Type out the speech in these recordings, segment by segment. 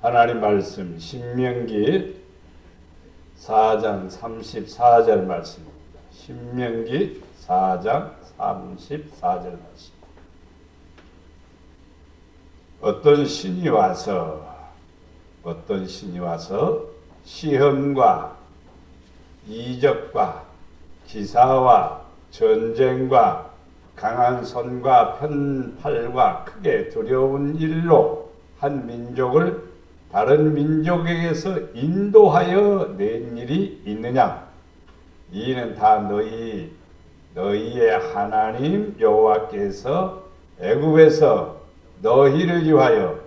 하나님 말씀 신명기 4장 34절 말씀입니다. 신명기 4장 34절 말씀. 어떤 신이 와서 시험과 이적과 기사와 전쟁과 강한 손과 편팔과 크게 두려운 일로 한 민족을 다른 민족에게서 인도하여 낸 일이 있느냐? 이는 다 너희의 하나님 여호와께서 애굽에서 너희를 위하여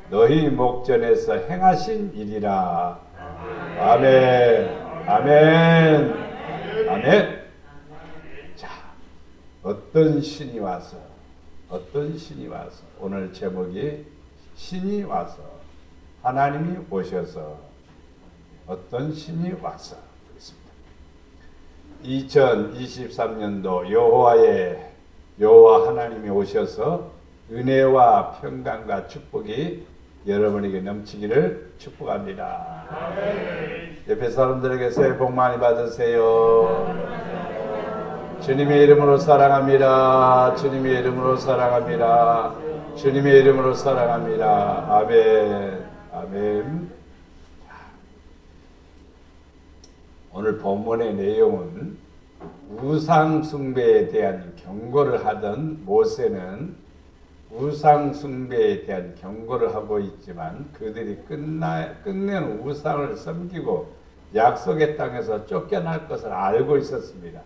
너희 목전에서 행하신 일이라. 아멘. 아멘. 아멘. 자, 어떤 신이 와서 오늘 제목이 신이 와서, 하나님이 오셔서, 어떤 신이 와서 그렇습니다. 2023년도 여호와 하나님이 오셔서 은혜와 평강과 축복이 여러분에게 넘치기를 축복합니다. 옆에 사람들에게 새해 복 많이 받으세요. 주님의 이름으로 사랑합니다. 주님의 이름으로 사랑합니다. 주님의 이름으로 사랑합니다. 아멘. 아멘. 오늘 본문의 내용은 우상 숭배에 대한 경고를 하던 모세는 우상 숭배에 대한 경고를 하고 있지만 그들이 끝내는 우상을 섬기고 약속의 땅에서 쫓겨날 것을 알고 있었습니다.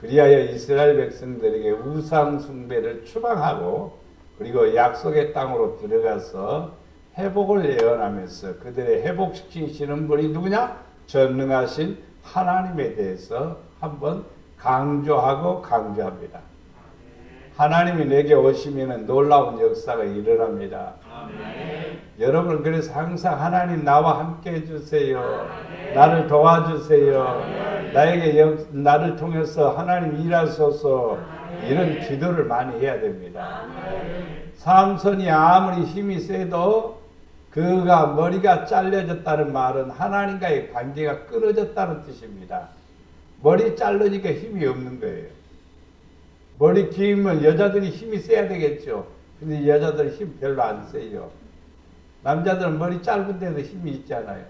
그리하여 이스라엘 백성들에게 우상 숭배를 추방하고 그리고 약속의 땅으로 들어가서 회복을 예언하면서 그들의 회복시키시는 분이 누구냐? 전능하신 하나님에 대해서 한번 강조합니다. 하나님이 내게 오시면 놀라운 역사가 일어납니다. 아멘. 여러분 그래서 항상 하나님 나와 함께 해주세요. 나를 도와주세요. 나를 통해서 하나님 일하소서. 이런 기도를 많이 해야 됩니다. 삼손이 아무리 힘이 세도 그가 머리가 잘려졌다는 말은 하나님과의 관계가 끊어졌다는 뜻입니다. 머리 자르니까 힘이 없는 거예요. 머리 길면 여자들이 힘이 세야 되겠죠. 근데 여자들은 힘 별로 안 세요. 남자들은 머리 짧은 데도 힘이 있잖아요.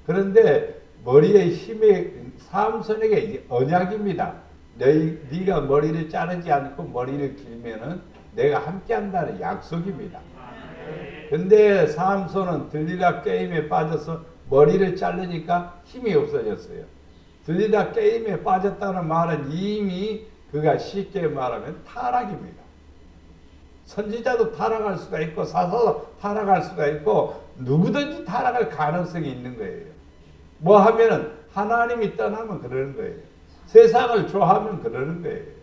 그런데 머리의 힘이 삼손에게 언약입니다. 네가 머리를 자르지 않고 머리를 길면은 내가 함께한다는 약속입니다. 근데 삼손은 들리다 게임에 빠져서 머리를 자르니까 힘이 없어졌어요. 들리다 게임에 빠졌다는 말은 이미 그가 쉽게 말하면 타락입니다. 선지자도 타락할 수가 있고 사사도 타락할 수가 있고 누구든지 타락할 가능성이 있는 거예요. 뭐 하면은 하나님이 떠나면 그러는 거예요. 세상을 좋아하면 그러는 거예요.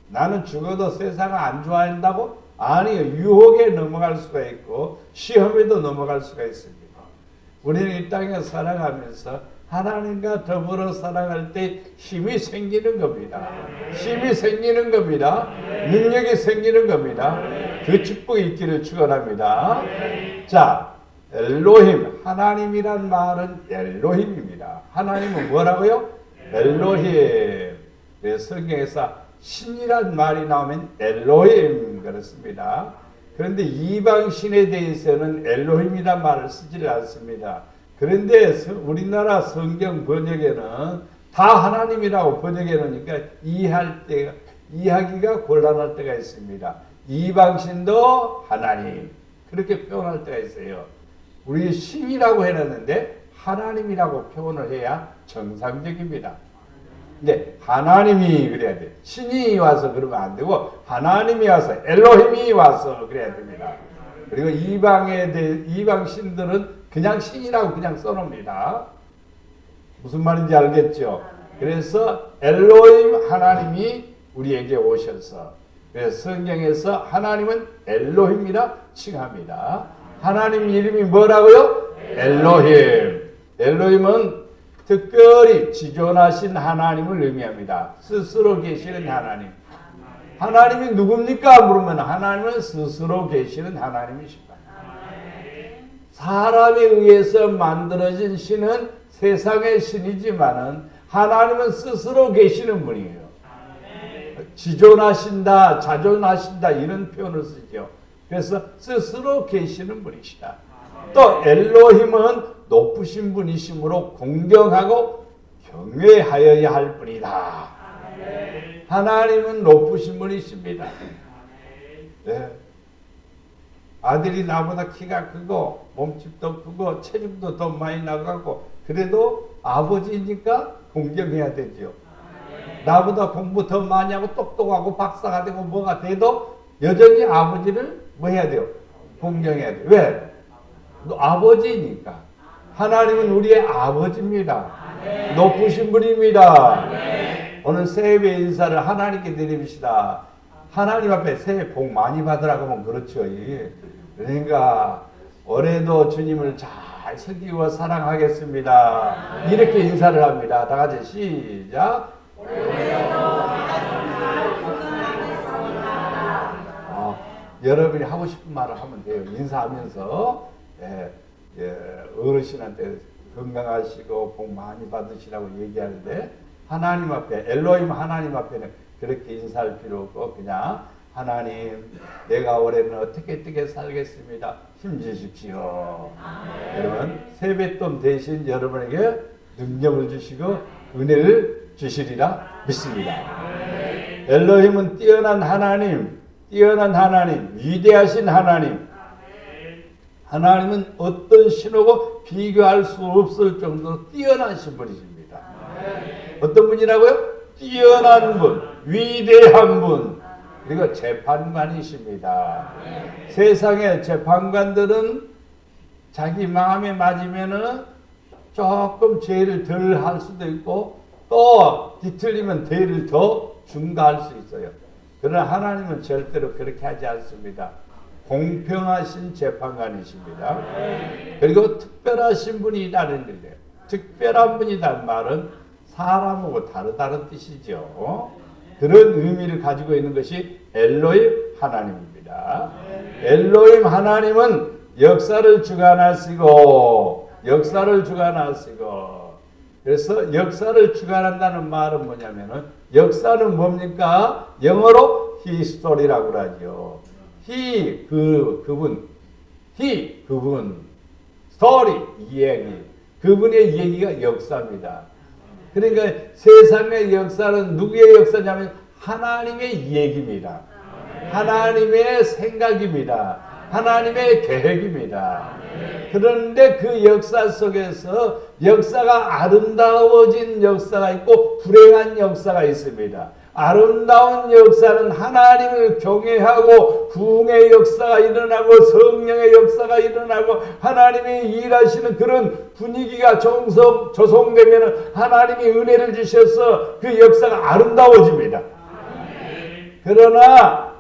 나는 죽어도 세상을 안 좋아한다고? 아니요. 유혹에 넘어갈 수가 있고 시험에도 넘어갈 수가 있습니다. 우리는 이 땅에 살아가면서 하나님과 더불어 살아갈 때 힘이 생기는 겁니다. 힘이 생기는 겁니다. 능력이 생기는 겁니다. 그 축복이 있기를 축원합니다. 자, 엘로힘, 하나님이란 말은 엘로힘입니다. 하나님은 뭐라고요? 엘로힘. 성경에서 신이란 말이 나오면 엘로힘 그렇습니다. 그런데 이방신에 대해서는 엘로힘이란 말을 쓰지를 않습니다. 그런데 우리나라 성경 번역에는 다 하나님이라고 번역해 놓으니까 이해하기가 곤란할 때가 있습니다. 이방신도 하나님 그렇게 표현할 때가 있어요. 우리 신이라고 해놨는데 하나님이라고 표현을 해야 정상적입니다. 근데 하나님이 그래야 돼. 신이 와서 그러면 안 되고 하나님이 와서 엘로힘이 와서 그래야 됩니다. 그리고 이방 신들은 그냥 신이라고 그냥 써놓습니다. 무슨 말인지 알겠죠? 그래서 엘로힘 하나님이 우리에게 오셔서 그래서 성경에서 하나님은 엘로힘이라 칭합니다. 하나님 이름이 뭐라고요? 엘로힘. 엘로힘은 특별히 지존하신 하나님을 의미합니다. 스스로 계시는 하나님. 하나님이 누굽니까? 물으면 하나님은 스스로 계시는 하나님이십니다. 사람에 의해서 만들어진 신은 세상의 신이지만은 하나님은 스스로 계시는 분이에요. 지존하신다, 자존하신다 이런 표현을 쓰죠. 그래서 스스로 계시는 분이시다. 또 엘로힘은 높으신 분이시므로 공경하고 경외하여야 할 분이다. 하나님은 높으신 분이십니다. 네. 아들이 나보다 키가 크고 몸집도 크고 체중도 더 많이 나가고 그래도 아버지니까 공경해야 되죠. 나보다 공부 더 많이 하고 똑똑하고 박사가 되고 뭐가 돼도 여전히 아버지를 뭐 해야 돼요? 공경해야 돼요. 왜? 너 아버지니까. 하나님은 우리의 아버지입니다. 높으신 분입니다. 오늘 새해 인사를 하나님께 드립시다. 하나님 앞에 새해 복 많이 받으라고 하면 그렇죠. 그러니까 올해도 주님을 잘 섬기고 사랑하겠습니다. 이렇게 인사를 합니다. 다 같이 시작. 여러분이 하고 싶은 말을 하면 돼요. 인사하면서 어르신한테 건강하시고 복 많이 받으시라고 얘기하는데 하나님 앞에 엘로힘 하나님 앞에는 그렇게 인사할 필요 없고 그냥 하나님 내가 올해는 어떻게 살겠습니다. 힘주십시오. 여러분 세뱃돈 대신 여러분에게 능력을 주시고 은혜를 주시리라 믿습니다. 엘로힘은 뛰어난 하나님, 위대하신 하나님. 하나님은 어떤 신하고 비교할 수 없을 정도로 뛰어나신 분이십니다. 어떤 분이라고요? 뛰어난 분, 위대한 분, 그리고 재판관이십니다. 세상의 재판관들은 자기 마음에 맞으면은 조금 죄를 덜 할 수도 있고 또 뒤틀리면 죄를 더 중과할 수 있어요. 그러나 하나님은 절대로 그렇게 하지 않습니다. 공평하신 재판관이십니다. 그리고 특별하신 분이라는 거예요. 특별한 분이란 말은 사람하고 다르다는 뜻이죠. 그런 의미를 가지고 있는 것이 엘로힘 하나님입니다. 엘로힘 하나님은 역사를 주관하시고 그래서 역사를 주관한다는 말은 뭐냐면은 역사는 뭡니까? 영어로 history라고 하죠. 그분, story, 이야기. 그분의 얘기가 역사입니다. 그러니까 세상의 역사는 누구의 역사냐면 하나님의 얘기입니다. 하나님의 생각입니다. 하나님의 계획입니다. 그런데 그 역사 속에서 역사가 아름다워진 역사가 있고 불행한 역사가 있습니다. 아름다운 역사는 하나님을 경외하고 부흥의 역사가 일어나고 성령의 역사가 일어나고 하나님이 일하시는 그런 분위기가 조성되면 하나님이 은혜를 주셔서 그 역사가 아름다워집니다. 그러나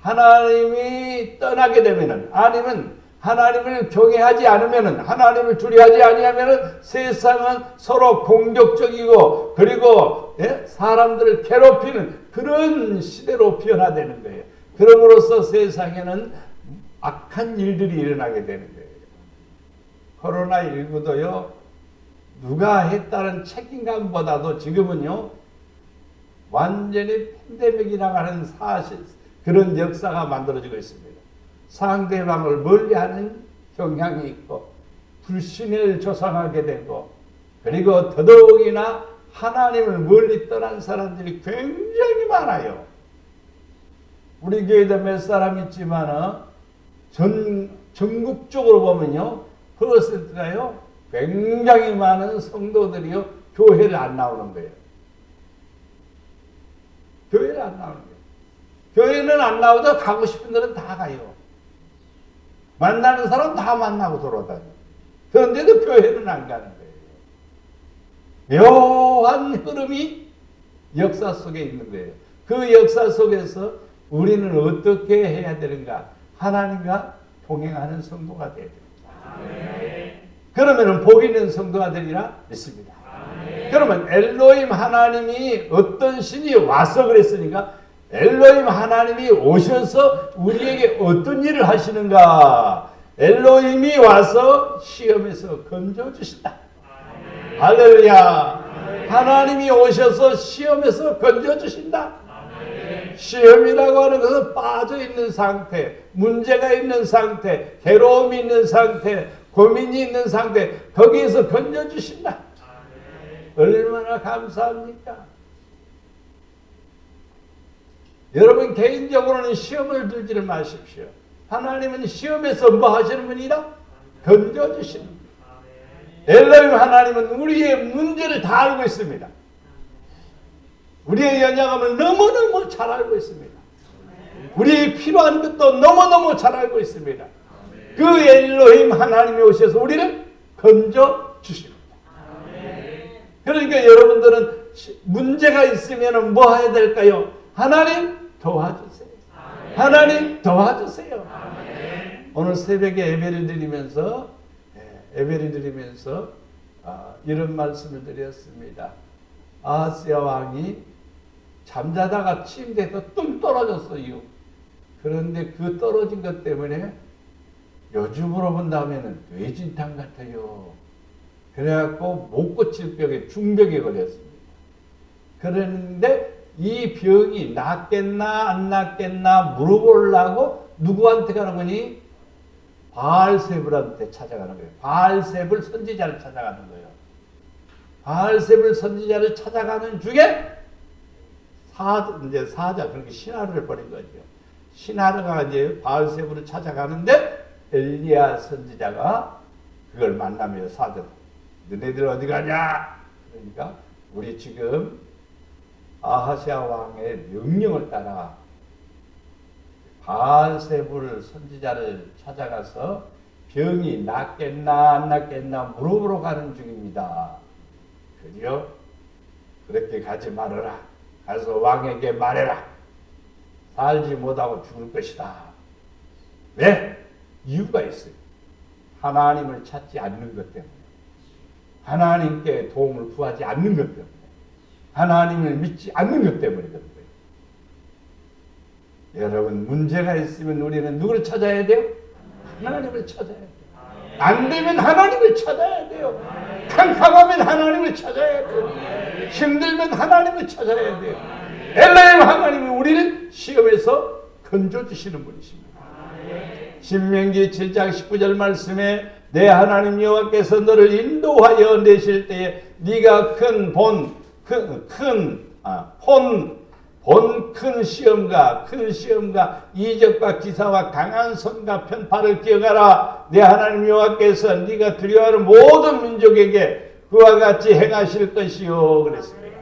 하나님이 떠나게 되면은 아니면 하나님을 경외하지 않으면은 하나님을 두려워하지 아니하면은 세상은 서로 공격적이고 그리고 사람들을 괴롭히는 그런 시대로 변화되는 거예요. 그럼으로써 세상에는 악한 일들이 일어나게 되는 거예요. 코로나19도요. 누가 했다는 책임감보다도 지금은요. 완전히 팬데믹이라고 하는 사실 그런 역사가 만들어지고 있습니다. 상대방을 멀리하는 경향이 있고 불신을 조성하게 되고 그리고 더더욱이나 하나님을 멀리 떠난 사람들이 굉장히 많아요. 우리 교회도 몇 사람 있지만 전국적으로 보면요. 퍼센트가요. 굉장히 많은 성도들이요. 교회를 안 나오는 거예요. 교회를 안 나오는 거예요. 교회는 안 나오도 가고 싶은 데는 다 가요. 만나는 사람 다 만나고 돌아다녀요. 그런데도 교회는 안 가는 거예요. 묘한 흐름이 역사 속에 있는 거예요. 그 역사 속에서 우리는 어떻게 해야 되는가? 하나님과 동행하는 성도가 되어야 됩니다. 그러면 복 있는 성도가 되리라 믿습니다. 그러면 엘로힘 하나님이 어떤 신이 와서 그랬으니까 엘로힘 하나님이 오셔서 우리에게 어떤 일을 하시는가? 엘로힘이 와서 시험에서 건져주신다. 할렐루야. 하나님이 오셔서 시험에서 건져주신다. 시험이라고 하는 것은 빠져있는 상태, 문제가 있는 상태, 괴로움이 있는 상태, 고민이 있는 상태, 거기에서 건져주신다. 얼마나 감사합니까? 여러분 개인적으로는 시험을 들지를 마십시오. 하나님은 시험에서 뭐 하시는 분이다? 건져주시는 분. 엘로힘 하나님은 우리의 문제를 다 알고 있습니다. 우리의 연약함을 너무너무 잘 알고 있습니다. 우리의 필요한 것도 너무너무 잘 알고 있습니다. 그 엘로힘 하나님이 오셔서 우리를 건져주십니다. 그러니까 여러분들은 문제가 있으면 뭐 해야 될까요? 하나님 도와주세요. 하나님 도와주세요. 오늘 새벽에 예배를 드리면서 이런 말씀을 드렸습니다. 아하스야 왕이 잠자다가 침대에서 뚝 떨어졌어요. 그런데 그 떨어진 것 때문에 요즘으로 본다면 뇌진탕 같아요. 그래갖고 못 고칠 병에 중병에 걸렸습니다. 그런데 이 병이 낫겠나 안 낫겠나 물어보려고 누구한테 가는 거니? 바알세불한테 찾아가는 거예요. 바알세불 선지자를 찾아가는 거예요. 바알세불 선지자를 찾아가는 중에 사자 그렇게 신하를 버린 거죠. 신하가 이제 바알세불을 찾아가는데 엘리야 선지자가 그걸 만나며 사자, 너네들 어디 가냐? 그러니까 우리 지금 아하시아 왕의 명령을 따라 바알세불 선지자를 찾아가서 병이 낫겠나 안 낫겠나 물어보러 가는 중입니다. 그래요? 그렇게 가지 말아라. 가서 왕에게 말해라. 살지 못하고 죽을 것이다. 왜? 이유가 있어요. 하나님을 찾지 않는 것 때문에. 하나님께 도움을 구하지 않는 것 때문에. 하나님을 믿지 않는 것 때문에 그런 거예요. 여러분 문제가 있으면 우리는 누구를 찾아야 돼요? 하나님을 찾아야 돼요. 안 되면 하나님을 찾아야 돼요. 캄캄하면 하나님을 찾아야 돼요. 힘들면 하나님을 찾아야 돼요. 엘로힘 하나님이 우리를 시험에서 건져주시는 분이십니다. 신명기 7장 19절 말씀에 내 하나님 여호와께서 너를 인도하여 내실 때에 네가 큰 시험과 이적과 기사와 강한 손과 편파를 기억하라. 내 하나님 여호와께서 네가 두려워하는 모든 민족에게 그와 같이 행하실 것이요 그랬습니다.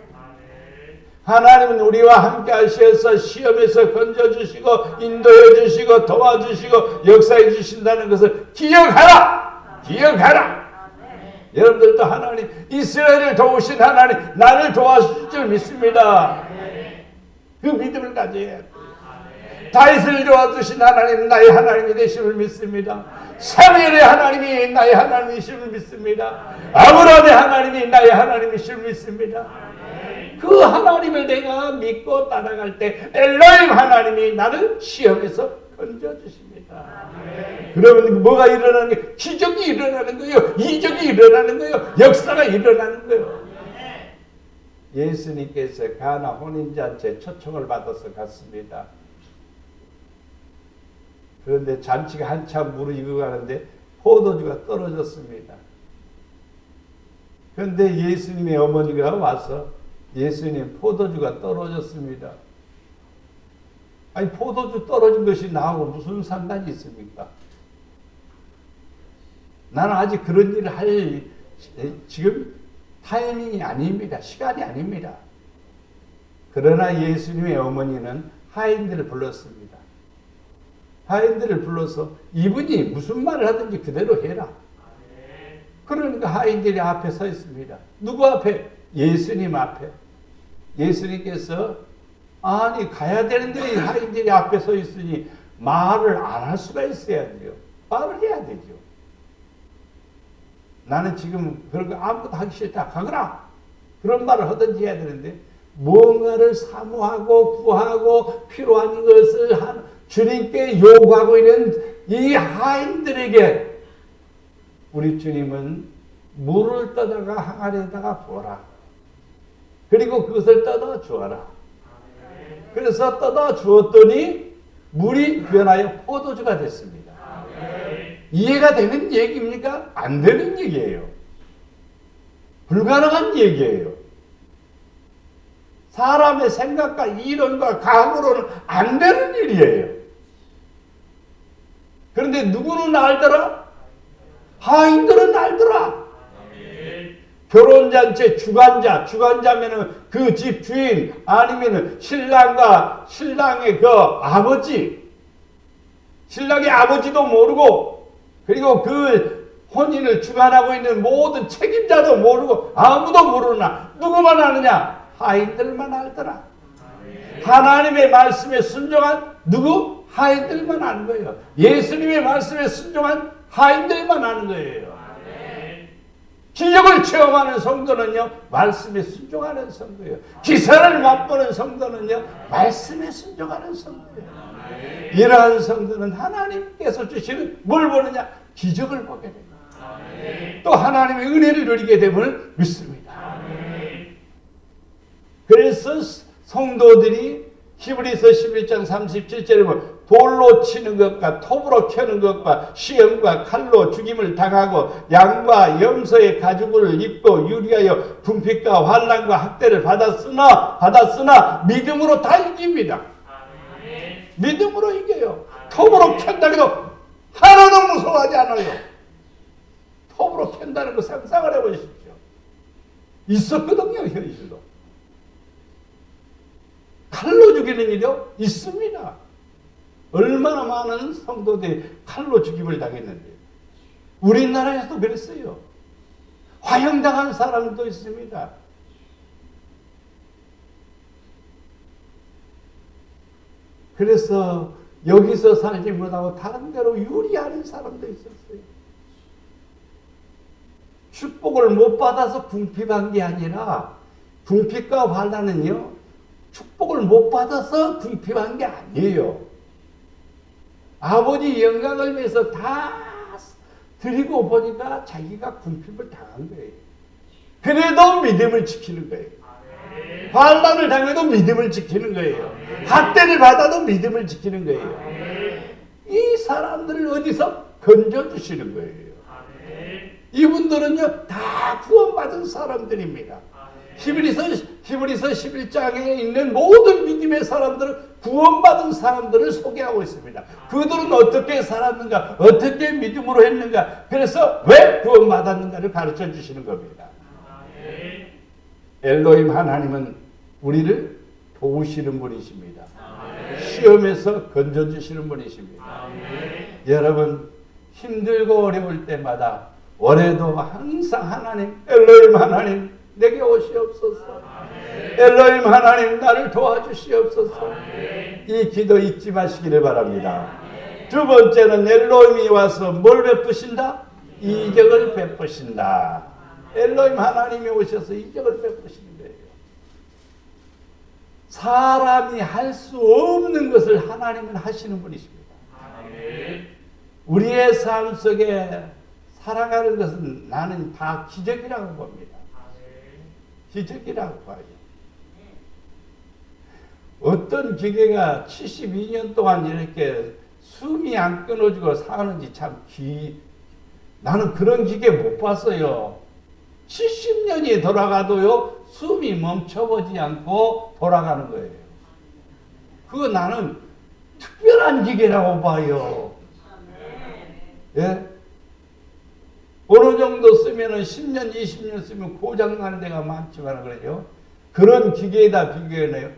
하나님은 우리와 함께 하셔서 시험에서 건져주시고 인도해 주시고 도와주시고 역사해 주신다는 것을 기억하라. 여러분들도 하나님 이스라엘을 도우신 하나님 나를 도와주실 줄 믿습니다. 그 믿음을 가져야 돼요. 다윗을 도와주신 하나님 나의 하나님이 되심을 믿습니다. 사무엘의 하나님이 나의 하나님이심을 믿습니다. 아브라함의 하나님이 나의 하나님이심을 믿습니다. 그 하나님을 내가 믿고 따라갈 때 엘로힘 하나님이 나를 시험에서 건져주십니다. 그러면 뭐가 일어나는 거예요? 기적이 일어나는 거예요. 이적이 일어나는 거예요. 역사가 일어나는 거예요. 예수님께서 가나 혼인잔치에 초청을 받아서 갔습니다. 그런데 잔치가 한참 무르익어가는데 포도주가 떨어졌습니다. 그런데 예수님의 어머니가 와서 예수님 포도주가 떨어졌습니다. 아니 포도주 떨어진 것이 나하고 무슨 상관이 있습니까? 나는 아직 그런 일을 할 지금 타이밍이 아닙니다. 시간이 아닙니다. 그러나 예수님의 어머니는 하인들을 불렀습니다. 하인들을 불러서 이분이 무슨 말을 하든지 그대로 해라. 그러니까 하인들이 앞에 서 있습니다. 누구 앞에? 예수님 앞에. 예수님께서 아니 가야 되는데 하인들이 앞에 서 있으니 말을 안 할 수가 있어야 돼요. 말을 해야 되죠. 나는 지금 그런 거 아무것도 하기 싫다. 가거라. 그런 말을 하든지 해야 되는데 무언가를 사모하고 구하고 필요한 것을 주님께 요구하고 있는 이 하인들에게 우리 주님은 물을 떠다가 항아리에다가 부어라. 그리고 그것을 떠다 주어라. 그래서 떠다 주었더니 물이 변하여 포도주가 됐습니다. 이해가 되는 얘기입니까? 안 되는 얘기예요. 불가능한 얘기예요. 사람의 생각과 이론과 감으로는 안 되는 일이에요. 그런데 누구는 알더라? 하인들은 알더라. 결혼잔치 주관자면은 그 집 주인, 아니면은 신랑과 신랑의 그 아버지, 신랑의 아버지도 모르고, 그리고 그 혼인을 주관하고 있는 모든 책임자도 모르고, 아무도 모르나, 누구만 아느냐? 하인들만 알더라. 하나님의 말씀에 순종한 누구? 하인들만 아는 거예요. 예수님의 말씀에 순종한 하인들만 아는 거예요. 기적을 체험하는 성도는요, 말씀에 순종하는 성도예요. 기사를 맛보는 성도는요, 말씀에 순종하는 성도예요. 이러한 성도는 하나님께서 주시는 뭘 보느냐? 기적을 보게 됩니다. 또 하나님의 은혜를 누리게 됨을 믿습니다. 그래서 성도들이 히브리서 11장 37절에 보면 돌로 치는 것과 톱으로 켜는 것과 시험과 칼로 죽임을 당하고 양과 염소의 가죽을 입고 유리하여 궁핍과 환난과 학대를 받았으나 믿음으로 다 이깁니다. 믿음으로 이겨요. 톱으로 켠다고 해도 하나도 무서워하지 않아요. 톱으로 켠다는 거 상상을 해보십시오. 있었거든요, 현실로. 칼로 죽이는 일이요? 있습니다. 얼마나 많은 성도들이 칼로 죽임을 당했는데, 우리나라에서도 그랬어요. 화형당한 사람도 있습니다. 그래서 여기서 살지 못하고 다른 데로 유리하는 사람도 있었어요. 축복을 못 받아서 궁핍한 게 아니라, 궁핍과 환난은요, 축복을 못 받아서 궁핍한 게 아니에요. 아버지 영광을 위해서 다 드리고 보니까 자기가 궁핍을 당한 거예요. 그래도 믿음을 지키는 거예요. 환난을 당해도 믿음을 지키는 거예요. 학대를 받아도 믿음을 지키는 거예요. 이 사람들을 어디서 건져주시는 거예요. 이분들은요, 다 구원받은 사람들입니다. 히브리서 11장에 있는 모든 믿음의 사람들은 구원받은 사람들을 소개하고 있습니다. 그들은 어떻게 살았는가, 어떻게 믿음으로 했는가, 그래서 왜 구원받았는가를 가르쳐 주시는 겁니다. 엘로힘 하나님은 우리를 도우시는 분이십니다. 시험에서 건져주시는 분이십니다. 여러분, 힘들고 어려울 때마다 올해도 항상 하나님, 엘로힘 하나님 내게 오시옵소서. 엘로힘 하나님 나를 도와주시옵소서. 이 기도 잊지 마시기를 바랍니다. 두 번째는 엘로힘이 와서 뭘 베푸신다? 이적을 베푸신다. 엘로힘 하나님이 오셔서 이적을 베푸시는 거예요. 사람이 할 수 없는 것을 하나님은 하시는 분이십니다. 우리의 삶 속에 살아가는 것은 나는 다 기적이라고 봅니다. 기적이라고 봐요. 어떤 기계가 72년 동안 이렇게 숨이 안 끊어지고 사는지 참 나는 그런 기계 못 봤어요. 70년이 돌아가도요, 숨이 멈춰보지 않고 돌아가는 거예요. 그거 나는 특별한 기계라고 봐요. 예? 어느 정도 쓰면은 10년, 20년 쓰면 고장나는 데가 많지만 그래요. 그런 기계에다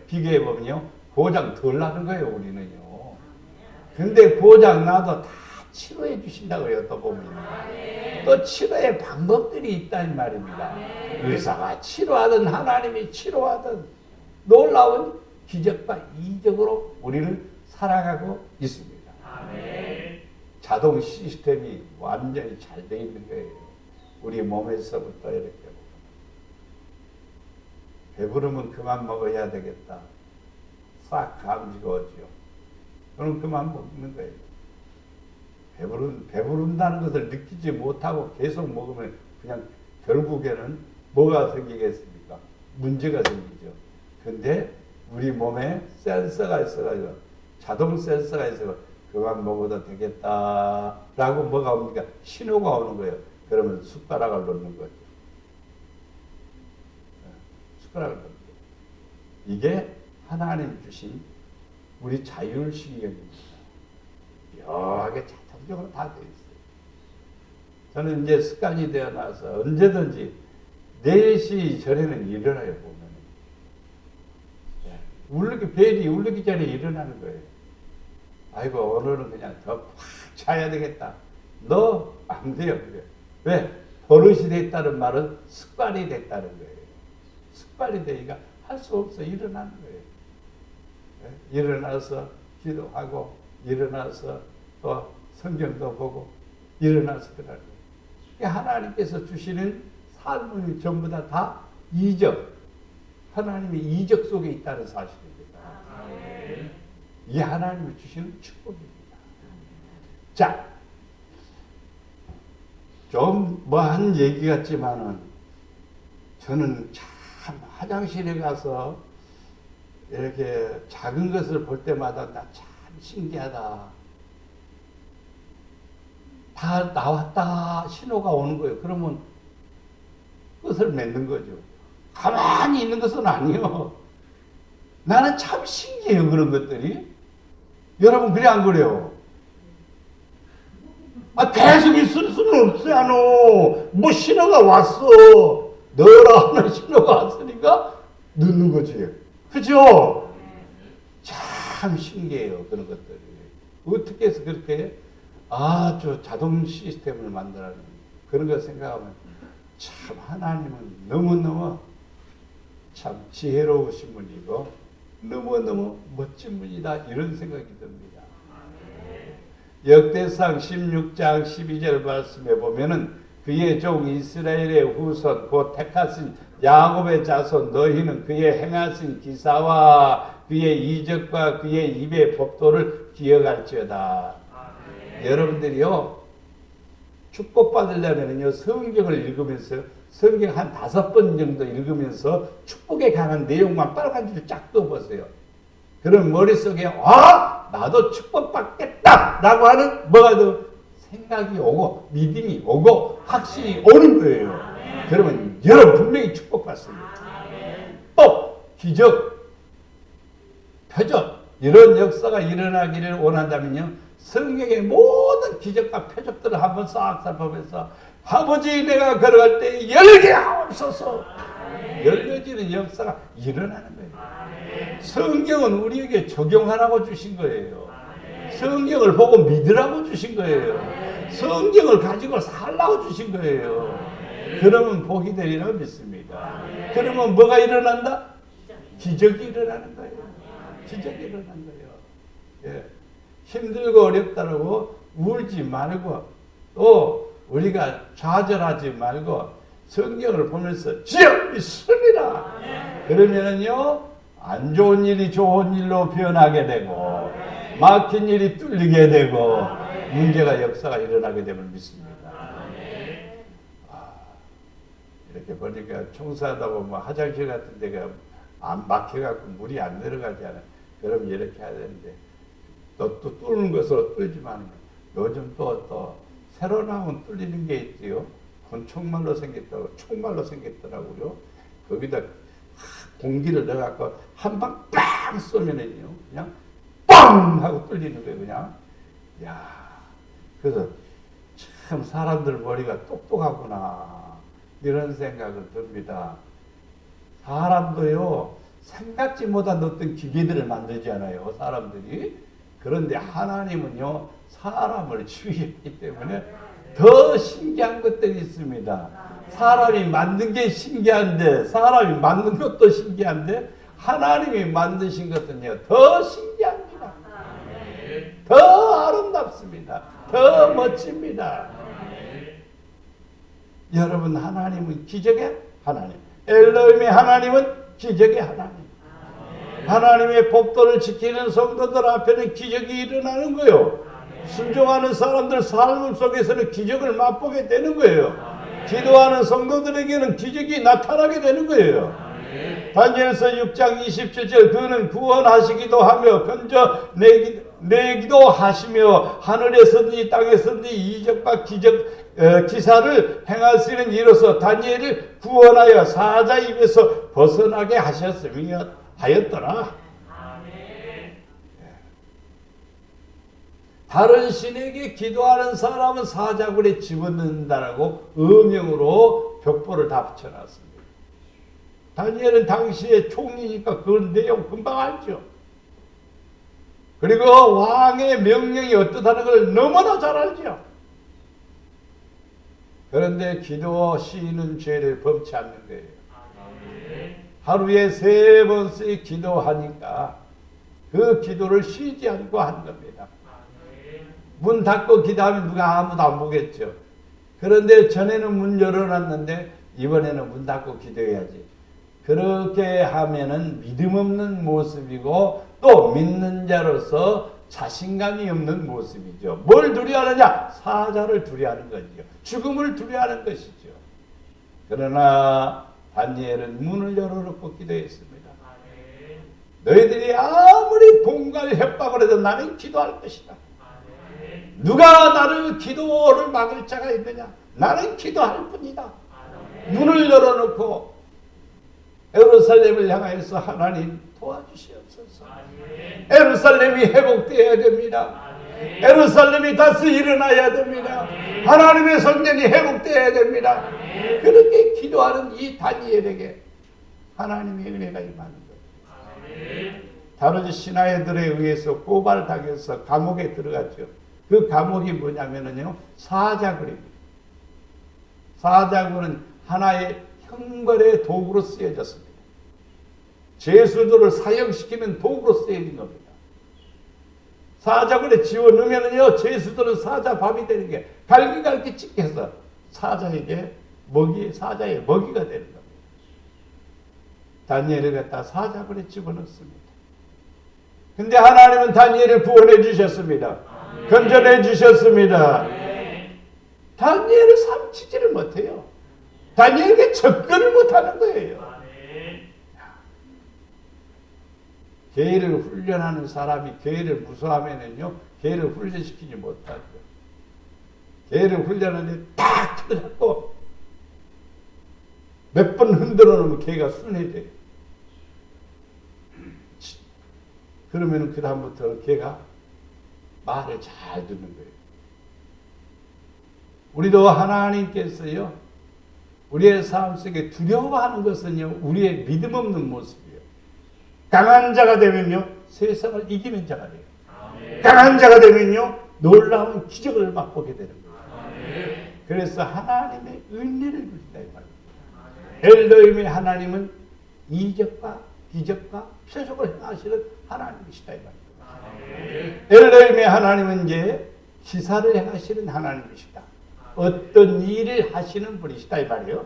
비교해보면요, 고장 덜 나는 거예요, 우리는요. 근데 고장 나도 다 치료해 주신다고요, 또 보면. 또 치료의 방법들이 있다는 말입니다. 의사가 치료하든 하나님이 치료하든 놀라운 기적과 이적으로 우리는 살아가고 있습니다. 자동 시스템이 완전히 잘 돼 있는 거예요. 우리 몸에서부터 이렇게. 배부르면 그만 먹어야 되겠다. 싹 감지가 오죠. 그럼 그만 먹는 거예요. 배부른다는 것을 느끼지 못하고 계속 먹으면 그냥 결국에는 뭐가 생기겠습니까? 문제가 생기죠. 근데 우리 몸에 센서가 있어가지고, 자동 센서가 있어서 그만 먹어도 되겠다라고 뭐가 옵니까? 신호가 오는 거예요. 그러면 숟가락을 놓는 거죠. 숟가락을 놓는 거예요. 이게 하나님 주신 우리 자율신경입니다. 묘하게 자동적으로 다 되어 있어요. 저는 이제 습관이 되어 나서 언제든지 4시 전에는 일어나요, 보면. 벨이 울리기 전에 일어나는 거예요. 아이고, 오늘은 그냥 더 팍 자야 되겠다. 너, 안 돼요, 그래. 왜? 버릇이 됐다는 말은 습관이 됐다는 거예요. 습관이 되니까 할 수 없어. 일어나는 거예요. 일어나서 기도하고, 일어나서 또 성경도 보고, 일어나서 그러는 거예요. 하나님께서 주시는 삶은 전부 다 이적. 하나님의 이적 속에 있다는 사실입니다. 이게 하나님이 주시는 축복입니다. 자, 좀 한 얘기 같지만은 저는 참 화장실에 가서 이렇게 작은 것을 볼 때마다 나 참 신기하다. 다 나왔다 신호가 오는 거예요. 그러면 끝을 맺는 거죠. 가만히 있는 것은 아니요. 나는 참 신기해요, 그런 것들이. 여러분, 그래, 안 그래요? 계속 있을 수는 없어요. 뭐 신호가 왔어. 넣으라 하는 신호가 왔으니까 넣는 거지. 그죠? 참 신기해요, 그런 것들이. 어떻게 해서 그렇게 아주 자동 시스템을 만들어내는 그런 걸 생각하면 참 하나님은 너무너무 참 지혜로우신 분이고 너무너무 멋진 분이다, 이런 생각이 듭니다. 역대상 16장 12절 말씀에 보면은 그의 종 이스라엘의 후손 곧 택하신 야곱의 자손 너희는 그의 행하신 기사와 그의 이적과 그의 입의 법도를 기억할지어다. 여러분들이요, 축복받으려면요 성경을 읽으면서 성경 한 5번 정도 읽으면서 축복에 관한 내용만 빨간 줄 쫙 떠보세요. 그럼 머릿속에 나도 축복받겠다 라고 하는 뭐가 더 생각이 오고 믿음이 오고 확신이 오는 거예요. 그러면 여러분 분명히 축복받습니다. 또 기적, 표적 이런 역사가 일어나기를 원한다면요 성경의 모든 기적과 표적들을 한번 싹 살펴보면서 아버지 내가 걸어갈 때 열게 하옵소서. 열려지는 역사가 일어나는 거예요. 성경은 우리에게 적용하라고 주신 거예요. 성경을 보고 믿으라고 주신 거예요. 성경을 가지고 살라고 주신 거예요. 그러면 복이 되리라고 믿습니다. 그러면 뭐가 일어난다? 기적이 일어나는 거예요. 기적이 일어나는 거예요. 예. 힘들고 어렵다고 울지 말고 또 우리가 좌절하지 말고 성경을 보면서 주여 믿습니다. 그러면은요 안 좋은 일이 좋은 일로 변하게 되고 막힌 일이 뚫리게 되고 문제가 역사가 일어나게 되면 믿습니다. 이렇게 보니까 청소하다 보면 화장실 같은 데가 안 막혀갖고 물이 안 내려가잖아요. 그럼 이렇게 해야 되는데 또 뚫는 것으로 뚫지만 요즘 또 새로 나온 뚫리는 게 있지요. 권총말로 생겼다고 총말로 생겼더라고요. 거기다 공기를 넣어갖고 한 방 빵 쏘면은요 그냥 빵 하고 뚫리는 거예요. 그냥 야 그래서 참 사람들 머리가 똑똑하구나 이런 생각을 듭니다. 사람도요 생각지 못한 어떤 기계들을 만들지 않아요. 사람들이. 그런데 하나님은요 사람을 치유했기 때문에 더 신기한 것들이 있습니다. 사람이 만든 게 신기한데 사람이 만든 것도 신기한데 하나님이 만드신 것은요 더 신기합니다. 더 아름답습니다. 더 멋집니다. 여러분 하나님은 기적의 하나님, 엘로힘의 하나님은 기적의 하나님. 하나님의 법도를 지키는 성도들 앞에는 기적이 일어나는 거예요. 순종하는 사람들 삶 속에서는 기적을 맛보게 되는 거예요. 기도하는 성도들에게는 기적이 나타나게 되는 거예요. 다니엘서 6장 27절 그는 구원하시기도 하며 건져 내기도 하시며 하늘에서든지 땅에서든지 이적과 기사를 행하시는 이로써 다니엘을 구원하여 사자 입에서 벗어나게 하였더라. 다른 신에게 기도하는 사람은 사자굴에 집어넣는다라고 음영으로 벽보를 다 붙여놨습니다. 다니엘은 당시에 총리니까 그런 내용 금방 알죠. 그리고 왕의 명령이 어떻다는 걸 너무나 잘 알죠. 그런데 기도 시인은 죄를 범치 않는 거예요. 하루에 3번씩 기도하니까 그 기도를 쉬지 않고 한 겁니다. 문 닫고 기도하면 누가 아무도 안 보겠죠. 그런데 전에는 문 열어놨는데 이번에는 문 닫고 기도해야지. 그렇게 하면은 믿음 없는 모습이고 또 믿는 자로서 자신감이 없는 모습이죠. 뭘 두려워하느냐? 사자를 두려워하는 거죠. 죽음을 두려워하는 것이죠. 그러나 다니엘은 문을 열어놓고 기도했습니다. 너희들이 아무리 공갈 협박을 해도 나는 기도할 것이다. 누가 나를 기도를 막을 자가 있느냐? 나는 기도할 뿐이다. 문을 열어놓고 예루살렘을 향하여서 하나님 도와주시옵소서. 예루살렘이 회복되어야 됩니다. 예루살렘이 다시 일어나야 됩니다. 하나님의 성전이 회복되어야 됩니다. 그렇게 기도하는 이 다니엘에게 하나님의 은혜가 임하는 거예요. 다른 신하들에 의해서 고발당해서 감옥에 들어갔죠. 그 감옥이 뭐냐면요, 사자굴입니다. 사자굴은 하나의 형벌의 도구로 쓰여졌습니다. 죄수들을 사형시키는 도구로 쓰여진 겁니다. 사자굴에 집어넣으면요, 죄수들은 사자밥이 되는 게 갈기갈기 찍혀서 사자의 먹이가 되는 겁니다. 다니엘을 갖다 사자굴에 집어넣습니다. 근데 하나님은 다니엘을 구원해 주셨습니다. 건져내 주셨습니다. 다니엘을 삼키지를 못해요. 다니엘에게 접근을 못하는 거예요. 개를 훈련하는 사람이 개를 무서워하면은요, 개를 훈련시키지 못하죠. 개를 훈련하는데 딱 틀어잡고 몇 번 흔들어 놓으면 개가 순해져요. 그러면 그 다음부터 개가 말을 잘 듣는 거예요. 우리도 하나님께서요, 우리의 삶 속에 두려워하는 것은요, 우리의 믿음 없는 모습이에요. 강한 자가 되면요, 세상을 이기는 자가 돼요. 아멘. 강한 자가 되면요, 놀라운 기적을 맛보게 되는 거예요. 아멘. 그래서 하나님의 은혜를 주신다 이 말입니다. 엘로힘의 하나님은 이적과 기적과 표적을 행하시는 하나님이시다 이 말입니다. 엘로힘의 하나님은 이제 기사를 행하시는 하나님이시다. 어떤 일을 하시는 분이시다 이 말이에요.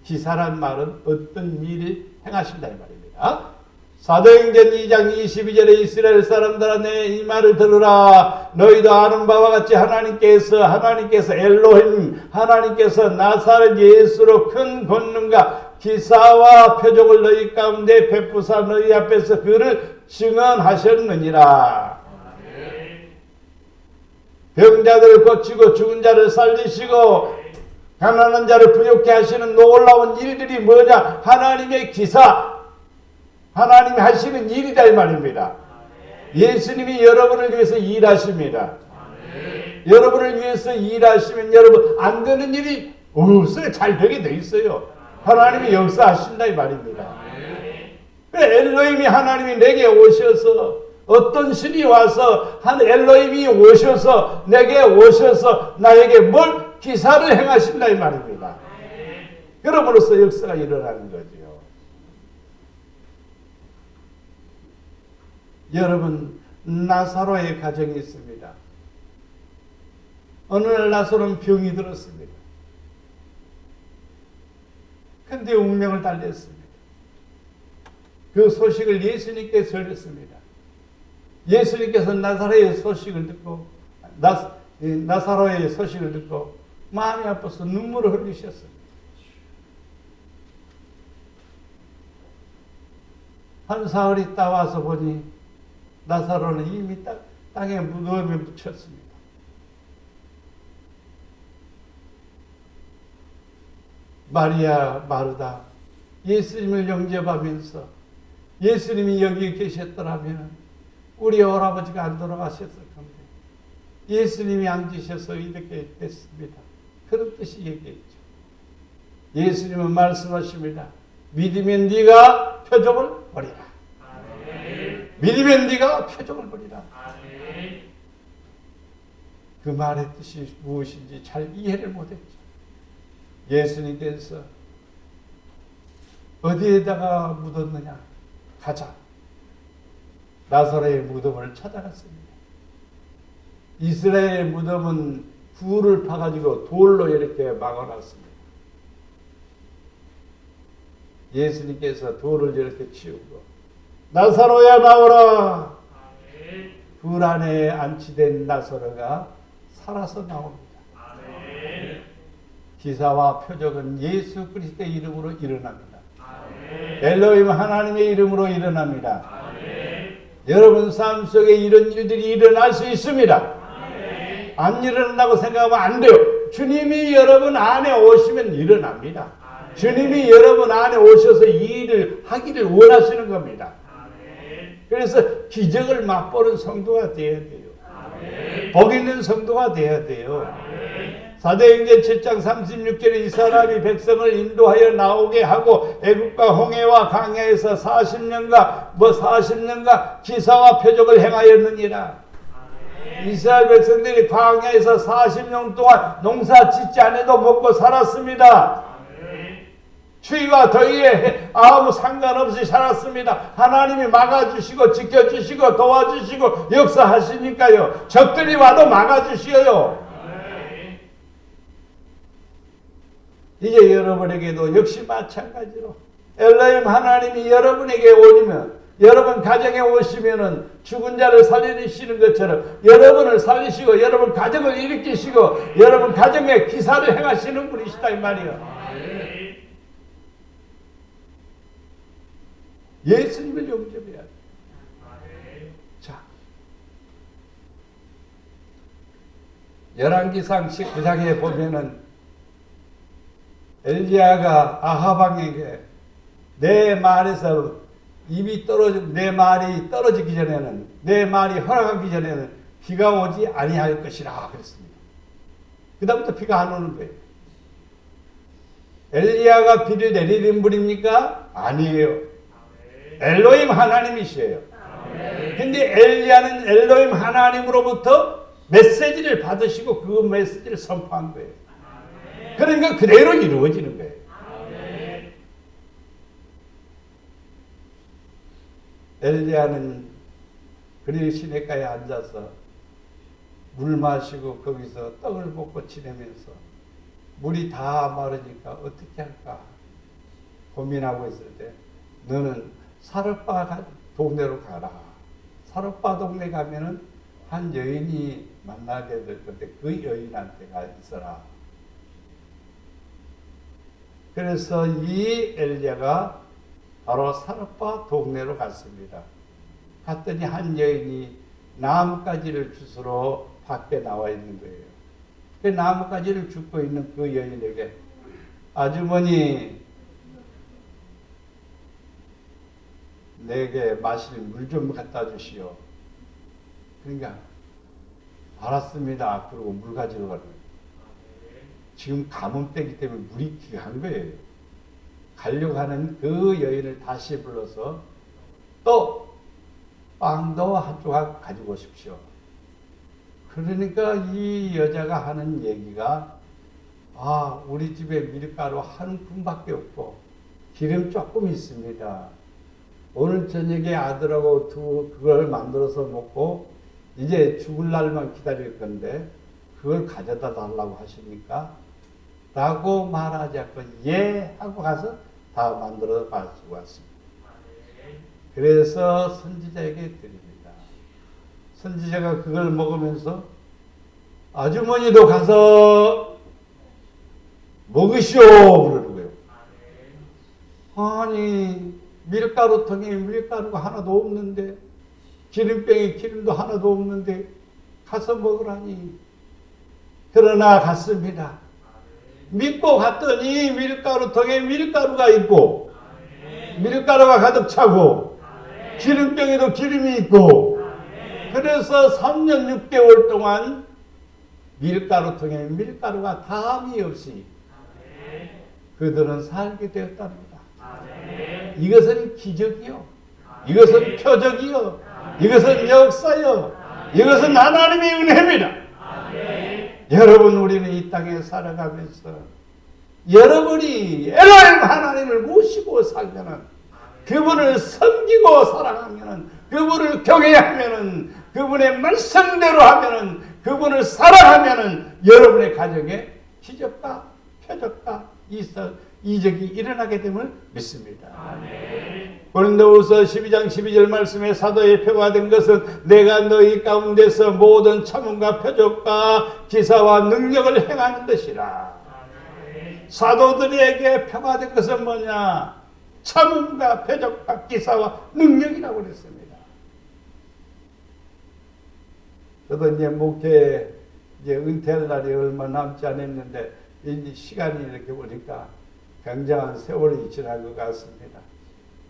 기사란 말은 어떤 일을 행하신다 이 말입니다. 사도행전 2장 22절에 이스라엘 사람들아 내 이 말을 들으라. 너희도 아는 바와 같이 하나님께서 엘로힘 하나님께서 나사렛 예수로 큰 권능과 기사와 표적을 너희 가운데 베푸사 너희 앞에서 그를 증언하셨느니라. 병자들을 고치고 죽은 자를 살리시고 가난한 자를 부욕케 하시는 놀라운 일들이 뭐냐? 하나님의 기사, 하나님이 하시는 일이다 이 말입니다. 예수님이 여러분을 위해서 일하십니다. 여러분을 위해서 일하시면 여러분 안 되는 일이 없어요. 잘 되게 돼 있어요. 하나님이 역사하신다 이 말입니다. 엘로힘이 하나님이 내게 오셔서 어떤 신이 와서 한 엘로힘이 오셔서 내게 오셔서 나에게 뭘 기사를 행하신다 이 말입니다. 그럼으로써 역사가 일어나는 거죠. 여러분, 나사로의 가정이 있습니다. 어느 날 나사로는 병이 들었습니다. 근데 운명을 달랬습니다. 그 소식을 예수님께 전했습니다. 예수님께서 나사로의 소식을 듣고 나사로의 소식을 듣고 마음이 아파서 눈물을 흘리셨습니다. 한 사흘 있다 와서 보니 나사로는 이미 땅에 무덤에 묻혔습니다. 마리아 마르다 예수님을 영접하면서 예수님이 여기 계셨더라면 우리 오라버지가 안 돌아가셨을 건데 예수님이 앉으셔서 이렇게 됐습니다. 그런 뜻이 얘기했죠. 예수님은 말씀하십니다. 믿으면 네가 표적을 버리라. 아멘. 믿으면 네가 표적을 버리라. 아멘. 그 말의 뜻이 무엇인지 잘 이해를 못했죠. 예수님께서 어디에다가 묻었느냐? 가자. 나사로의 무덤을 찾아갔습니다. 이스라엘의 무덤은 굴을 파가지고 돌로 이렇게 막아놨습니다. 예수님께서 돌을 이렇게 치우고 나사로야 나오라. 굴 안에 안치된 나사로가 살아서 나옵니다. 기사와 표적은 예수 그리스도의 이름으로 일어납니다. 엘로힘 하나님의 이름으로 일어납니다. 여러분 삶 속에 이런 일들이 일어날 수 있습니다. 안 일어난다고 생각하면 안 돼요. 주님이 여러분 안에 오시면 일어납니다. 주님이 여러분 안에 오셔서 이 일을 하기를 원하시는 겁니다. 그래서 기적을 맛보는 성도가 되어야 돼요. 복 있는 성도가 되어야 돼요. 사도행전 7장 36절에 이 사람이 백성을 인도하여 나오게 하고 애국과 홍해와 강야에서 40년가 기사와 표적을 행하였느니라. 이스라엘 백성들이 광야에서 40년 동안 농사 짓지 않아도 먹고 살았습니다. 추위와 더위에 아무 상관없이 살았습니다. 하나님이 막아주시고 지켜주시고 도와주시고 역사하시니까요. 적들이 와도 막아주시어요. 이제 여러분에게도 역시 마찬가지로 엘로힘 하나님이 여러분에게 오시면 여러분 가정에 오시면은 죽은 자를 살리시는 것처럼 여러분을 살리시고 여러분 가정을 일으키시고 여러분 가정에 기사를 행하시는 분이시다 이 말이에요. 예수님을 영접해야 돼. 자, 열왕기상 19장에 보면은 엘리야가 아하방에게 내 말에서 내 말이 떨어지기 전에는 내 말이 허락하기 전에는 비가 오지 아니할 것이라 그랬습니다. 그 다음부터 비가 안 오는 거예요. 엘리야가 비를 내리는 분입니까? 아니에요. 엘로힘 하나님이시에요. 근데 엘리야는 엘로힘 하나님으로부터 메시지를 받으시고 그 메시지를 선포한 거예요. 그러니까 그대로 이루어지는 거예요. 엘리야는 그리 시냇가에 앉아서 물 마시고 거기서 떡을 먹고 지내면서 물이 다 마르니까 어떻게 할까 고민하고 있을 때 너는 사르파 동네로 가라. 사르파 동네 가면은 한 여인이 만나게 될 건데 그 여인한테 가 있어라. 그래서 이 엘리야가 바로 사르파 동네로 갔습니다. 갔더니 한 여인이 나뭇가지를 주스러 밖에 나와 있는 거예요. 그 나뭇가지를 줍고 있는 그 여인에게 아주머니 내게 마실 물 좀 갖다 주시오. 그러니까 알았습니다. 그러고 물 가지러 가는 거예요. 지금 가뭄 때기 때문에 물이 귀한 거예요. 가려고 하는 그 여인을 다시 불러서 또 빵도 한 조각 가지고 오십시오. 그러니까 이 여자가 하는 얘기가 우리 집에 밀가루 한 푼밖에 없고 기름 조금 있습니다. 오늘 저녁에 아들하고 그걸 만들어서 먹고 이제 죽을 날만 기다릴 건데 그걸 가져다 달라고 하시니까 라고 말하지 않고 예 하고 가서 다 만들어 가지고 왔습니다. 그래서 선지자에게 드립니다. 선지자가 그걸 먹으면서 아주머니도 가서 먹으시오 그러는 거예요. 아니 밀가루통에 밀가루가 하나도 없는데 기름병에 기름도 하나도 없는데 가서 먹으라니. 그러나 갔습니다. 믿고 갔더니 밀가루통에 밀가루가 있고 밀가루가 가득 차고 기름병에도 기름이 있고 그래서 3년 6개월 동안 밀가루통에 밀가루가 담이 없이 그들은 살게 되었답니다. 이것은 기적이요. 이것은 표적이요. 이것은 역사요. 이것은 하나님의 은혜입니다. 여러분 우리는 이 땅에 살아가면서 여러분이 엘로힘 하나님을 모시고 살면은 그분을 섬기고 사랑하면은 그분을 경외하면은 그분의 말씀대로 하면은 그분을 사랑하면은 여러분의 가정에 기적과 표적과 이적이 일어나게 됨을 믿습니다. 고린도후서 12장 12절 말씀에 사도의 표가 된 것은 내가 너희 가운데서 모든 참음과 표적과 기사와 능력을 행하는 것이라. 사도들에게 표가 된 것은 뭐냐? 참음과 표적과 기사와 능력이라고 그랬습니다. 저도 이제 목회 은퇴할 날이 얼마 남지 않았는데 이 시간이 이렇게 보니까 굉장한 세월이 지난 것 같습니다.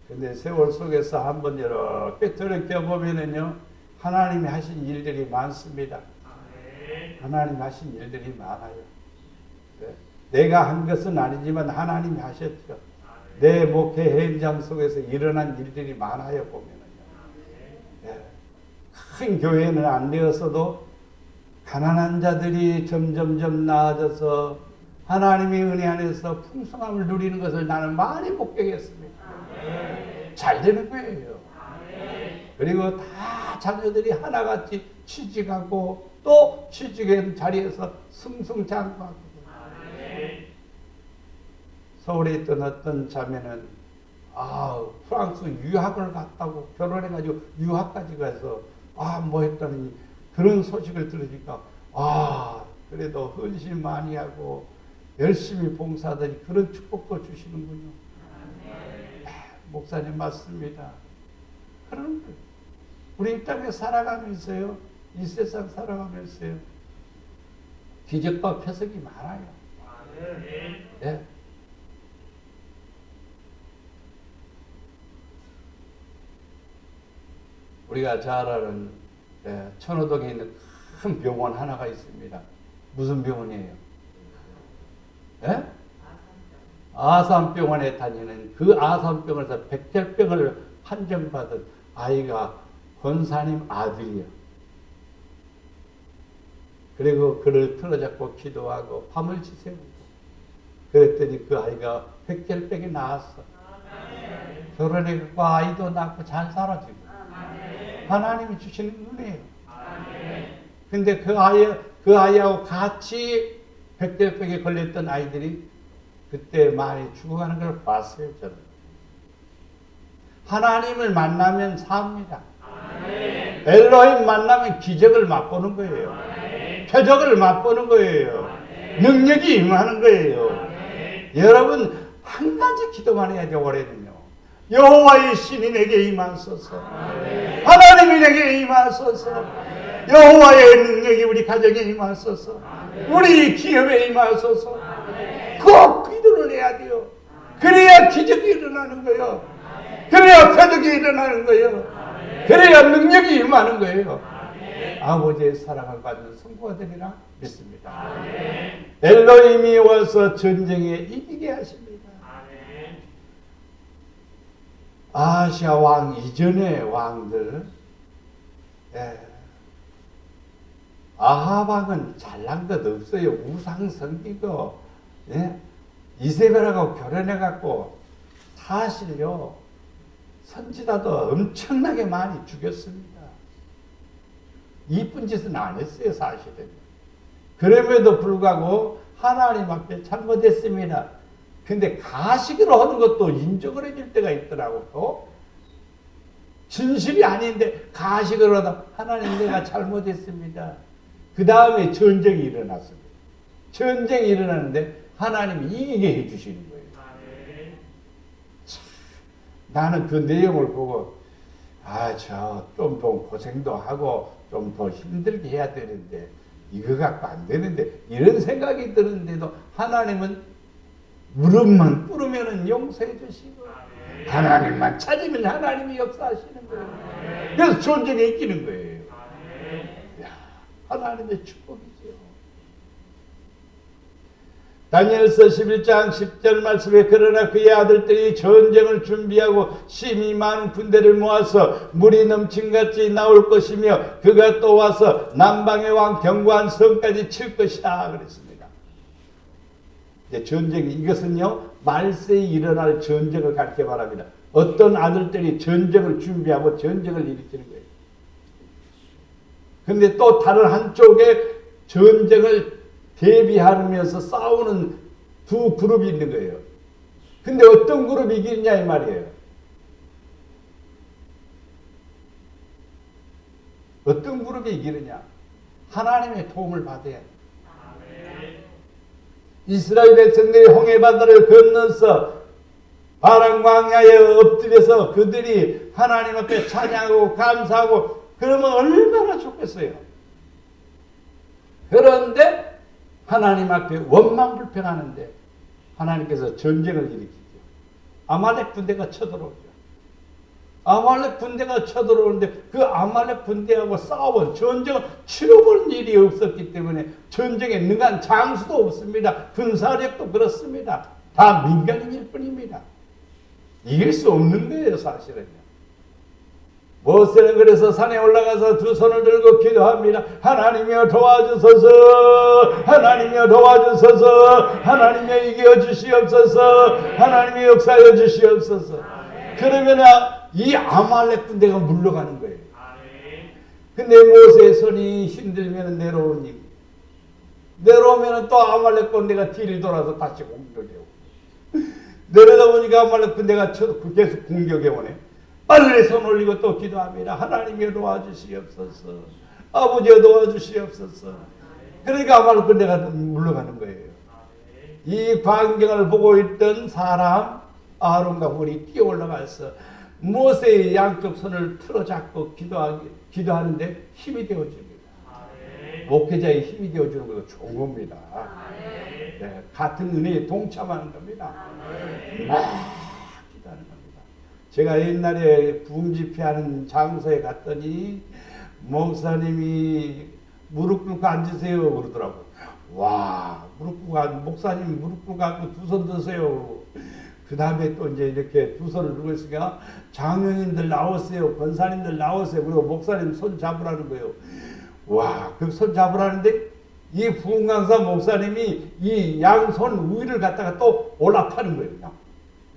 근데 세월 속에서 한번 이렇게 돌이켜보면은요, 하나님이 하신 일들이 많습니다. 하나님이 하신 일들이 많아요. 내가 한 것은 아니지만 하나님이 하셨죠. 내 목회 현장 속에서 일어난 일들이 많아요, 보면은요. 큰 교회는 안 되었어도 가난한 자들이 점점점 나아져서 하나님의 은혜 안에서 풍성함을 누리는 것을 나는 많이 목격했습니다. 잘 되는 거예요. 그리고 다 자녀들이 하나같이 취직하고 또 취직한 자리에서 승승장구하고. 서울에 있던 어떤 자매는 프랑스 유학을 갔다고 결혼해가지고 유학까지 가서 뭐 했다니 그런 소식을 들으니까 그래도 헌신 많이 하고 열심히 봉사하더니 그런 축복도 주시는군요. 목사님 맞습니다. 그런 거예요. 우리 이 땅에 살아가면서요, 이 세상 살아가면서요, 기적과 표적이 많아요. 네. 우리가 잘 아는 천호동에 있는 큰 병원 하나가 있습니다. 무슨 병원이에요? 아산병원에 다니는 그 아산병원에서 백혈병을 판정받은 아이가 권사님 아들이에요. 그리고 그를 틀어잡고 기도하고 밤을 지새우고 그랬더니 그 아이가 백혈병이 나았어. 결혼해갖고 아이도 낳고 잘 살아지고 하나님이 주시는 은혜예요. 근데 그 아이하고 같이 백혈병에 걸렸던 아이들이 그때 많이 죽어가는 걸 봤어요, 저는. 하나님을 만나면 삽니다. 엘로힘 만나면 기적을 맛보는 거예요. 표적을 맛보는 거예요. 능력이 임하는 거예요. 여러분, 한 가지 기도만 해야죠, 올해는요. 여호와의 신이 내게 임하소서. 하나님이 내게 임하소서. 여호와의 능력이 우리 가정에 임하소서. 우리 기업에 임하소서. 꼭 기도를 해야 돼요. 그래야 기적이 일어나는 거예요. 그래야 표적이 일어나는 거예요. 그래야 능력이 임하는 거예요. 아버지의 사랑을 받는 성부가 되리라 믿습니다. 엘로힘이 와서 전쟁에 이기게 하십니다. 아시아 왕 이전의 왕들, 아합 왕은 잘난 것 없어요. 우상 섬기고 이세벨하고 결혼해갖고 사실요 선지자도 엄청나게 많이 죽였습니다. 이쁜 짓은 안 했어요, 사실은. 그럼에도 불구하고 하나님 앞에 잘못했습니다. 근데 가식으로 하는 것도 인정을 해줄 때가 있더라고요. 진실이 아닌데 가식을 하다 하나님 내가 잘못했습니다. 그 다음에 전쟁이 일어났습니다. 전쟁이 일어나는데 하나님이 이기게 해주시는 거예요. 나는 그 내용을 보고 좀 더 고생도 하고 좀 더 힘들게 해야 되는데 이거 갖고 안 되는데 이런 생각이 드는데도 하나님은 무릎만 꿇으면 용서해 주시고 하나님만 찾으면 하나님이 역사하시는 거예요. 그래서 전쟁에 이기는 거예요. 하나님의 축복이죠. 다니엘서 11장 10절 말씀에 그러나 그의 아들들이 전쟁을 준비하고 심히 많은 군대를 모아서 물이 넘친같이 나올 것이며 그가 또 와서 남방의 왕 견고한 성까지 칠 것이다 그랬습니다. 이제 전쟁이 이것은요 말세에 일어날 전쟁을 가르쳐 말합니다. 어떤 아들들이 전쟁을 준비하고 전쟁을 일으키는 거예요. 근데 또 다른 한쪽에 전쟁을 대비하면서 싸우는 두 그룹이 있는 거예요. 근데 어떤 그룹이 이기느냐 이 말이에요. 어떤 그룹이 이기느냐? 하나님의 도움을 받아야 돼요. 이스라엘 백성들이 홍해바다를 건너서 바람 광야에 엎드려서 그들이 하나님 앞에 찬양하고 감사하고 그러면 얼마나 좋겠어요. 그런데 하나님 앞에 원망불평하는데 하나님께서 전쟁을 일으키죠. 아말렉 군대가 쳐들어오죠. 아말렉 군대가 쳐들어오는데 그 아말렉 군대하고 싸워 전쟁을 치러볼 일이 없었기 때문에 전쟁에 능한 장수도 없습니다. 군사력도 그렇습니다. 다 민간인일 뿐입니다. 이길 수 없는 거예요 사실은요. 모세는 그래서 산에 올라가서 두 손을 들고 기도합니다. 하나님이여 도와주소서, 하나님이여 도와주소서, 하나님이여 이겨주시옵소서, 하나님이여 역사하여 주시옵소서. 그러면 이 아말렉 군대가 물러가는 거예요. 근데 모세의 손이 힘들면 내려오니 내려오면 또 아말렉 군대가 뒤를 돌아서 다시 공격해오고 내려다 보니까 아말렉 군대가 계속 공격해 오네. 빨리 손 올리고 또 기도합니다. 하나님이여 도와주시옵소서. 아버지여 도와주시옵소서. 그러니까 아말렉 군대가 물러가는 거예요. 이 광경을 보고 있던 사람 아론과 홀이 뛰어 올라가서 모세의 양쪽 손을 틀어잡고 기도하는데 힘이 되어줍니다. 목회자의 힘이 되어주는 것도 좋은 겁니다. 네, 같은 은혜에 동참하는 겁니다. 기도하는 겁니다. 제가 옛날에 부흥 집회하는 장소에 갔더니 목사님이 무릎 꿇고 앉으세요 그러더라고요. 와, 무릎 꿇고 목사님 무릎 꿇고 앉고 두 손 드세요. 그 다음에 또 이제 이렇게 두 손을 들고 있으니까 장로님들 나오세요, 권사님들 나오세요. 그리고 목사님 손 잡으라는 거예요. 와, 그 손 잡으라는데 이 부흥강사 목사님이 이 양손 위를 갖다가 또 올라타는 거예요. 그냥.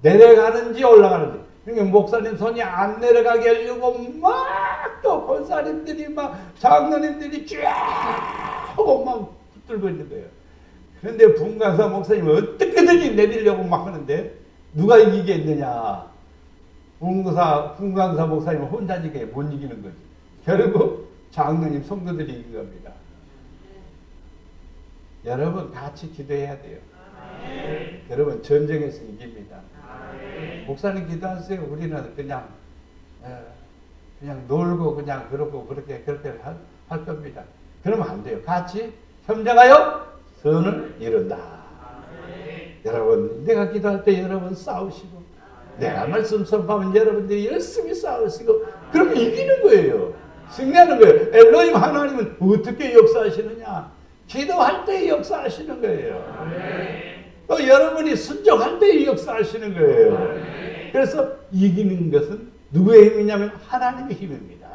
내려가는지 올라가는지. 그러니까 목사님 손이 안 내려가게 하려고 막 또 권사님들이 막 장로님들이 쫙 하고 막 붙들고 있는 거예요. 그런데 부흥강사 목사님은 어떻게든지 내리려고 막 하는데 누가 이기겠느냐. 부흥강사 목사님은 혼자 이기게 못 이기는 거지. 결국 장로님 성도들이 이긴 겁니다. 여러분 같이 기도해야 돼요. 여러분 전쟁에서 이깁니다. 목사님 기도하세요. 우리는 그냥 놀고 그냥 그러고 그렇게 할 겁니다. 그러면 안 돼요. 같이 협력하여 선을 이룬다. 여러분 내가 기도할 때 여러분 싸우시고 내가 말씀 선포하면 여러분들이 열심히 싸우시고 그러면 이기는 거예요. 승리하는 거예요. 엘로힘 하나님은 어떻게 역사하시느냐? 기도할 때 역사하시는 거예요. 또 여러분이 순종할 때 역사하시는 거예요. 그래서 이기는 것은 누구의 힘이냐면 하나님의 힘입니다.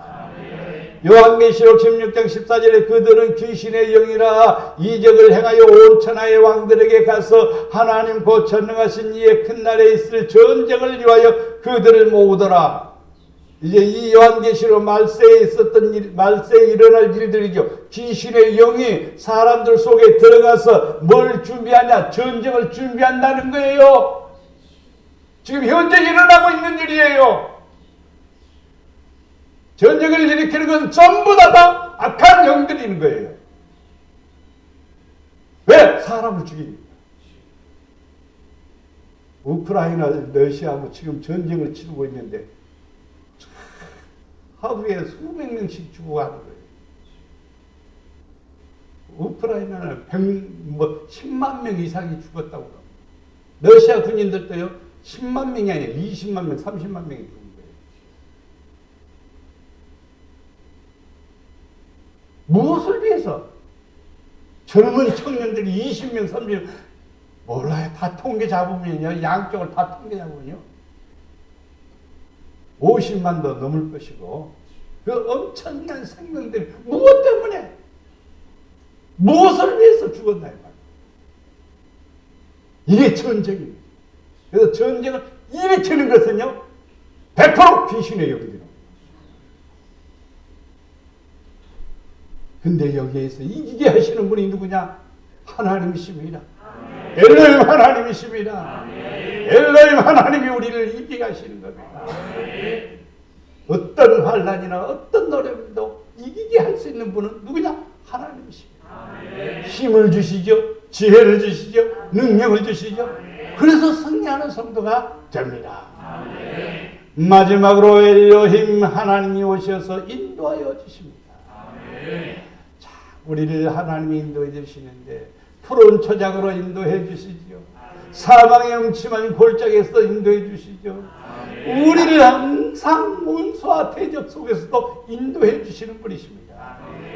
요한계시록 16장 14절에 그들은 귀신의 영이라 이적을 행하여 온 천하의 왕들에게 가서 하나님 곧 전능하신 이의 큰 날에 있을 전쟁을 위하여 그들을 모으더라. 이제 이 요한계시록 말세에 있었던 말세에 일어날 일들이죠. 귀신의 영이 사람들 속에 들어가서 뭘 준비하냐? 전쟁을 준비한다는 거예요. 지금 현재 일어나고 있는 일이에요. 전쟁을 일으키는 건 전부 다 악한 영들이 있는 거예요. 왜? 사람을 죽이니까. 우크라이나 러시아하고 지금 전쟁을 치르고 있는데 하루에 수백 명씩 죽어가는 거예요. 우크라이나는 10만 명 이상이 죽었다고 합니다. 러시아 군인들도요 10만 명이 아니라 20만 명, 30만 명이 죽은 거예요. 무엇을 위해서? 젊은 청년들이 20명, 30명 몰라요. 다 통계 잡으면요. 양쪽을 다 통계 잡으면요. 50만도 넘을 것이고 그 엄청난 생명들이 무엇 때문에 무엇을 위해서 죽었나 이 말이에요. 이게 전쟁입니다. 그래서 전쟁을 일으키는 것은요 100% 귀신의 영들입니다. 근데 여기에서 이기게 하시는 분이 누구냐? 하나님이십니다. 엘로힘 하나님이십니다. 엘로힘 하나님이 우리를 이기게 하시는 겁니다. 어떤 환난이나 어떤 어려움도 이기게 할 수 있는 분은 누구냐? 하나님이십니다. 힘을 주시죠. 지혜를 주시죠. 능력을 주시죠. 그래서 승리하는 성도가 됩니다. 마지막으로 엘로힘 하나님이 오셔서 인도하여 주십니다. 자, 우리를 하나님이 인도해 주시는데 푸른 초장으로 인도해 주시죠. 사망의 음침한 골짜기에서 인도해 주시죠. 우리를 항상 원수와 대적 속에서도 인도해 주시는 분이십니다.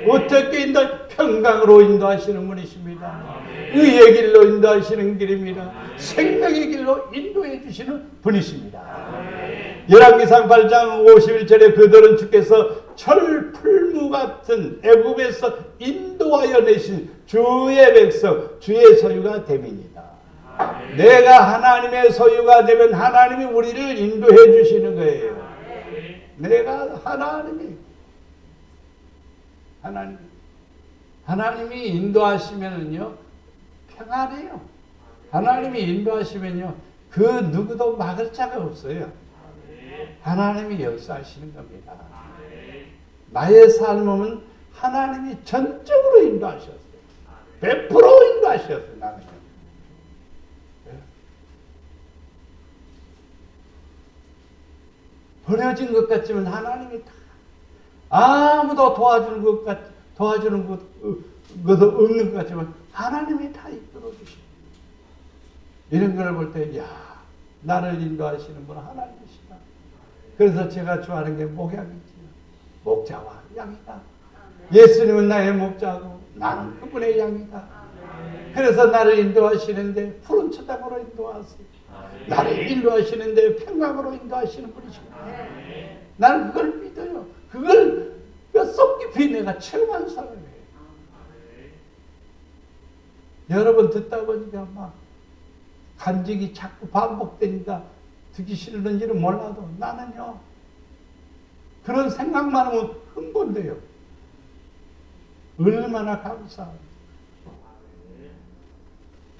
어떻게 평강으로 인도하시는 분이십니다. 의의 길로 인도하시는 길입니다. 생명의 길로 인도해 주시는 분이십니다. 열왕기상 8장 51절에 그들은 주께서 철풀무 같은 애굽에서 인도하여 내신 주의 백성, 주의 소유가 됨이니이다. 내가 하나님의 소유가 되면 하나님이 우리를 인도해 주시는 거예요. 내가 하나님이 인도하시면은요 평안해요. 하나님이 인도하시면요 그 누구도 막을 자가 없어요. 하나님이 역사하시는 겁니다. 나의 삶은 하나님이 전적으로 인도하셨어요. 100% 인도하셨어요. 나는요. 버려진 것 같지만 하나님이 다 아무도 도와주는 것도 없는 것 같지만 하나님이 다 이끌어 주시고 이런 걸 볼 때 야 나를 인도하시는 분은 하나님이시다. 그래서 제가 좋아하는 게 목양이지요. 목자와 양이다. 예수님은 나의 목자고 나는 그분의 양이다. 그래서 나를 인도하시는데 푸른 초장으로 인도하세요. 나를 인도하시는데 평강으로 인도하시는 분이십니다. 나는 그걸 믿어요. 그걸 뼛속 깊이 내가 체험한 사람이에요. 여러 번 듣다 보니까 막 간직이 자꾸 반복되니까 듣기 싫은지는 몰라도 나는요 그런 생각만 하면 흥분돼요. 얼마나 감사합니다.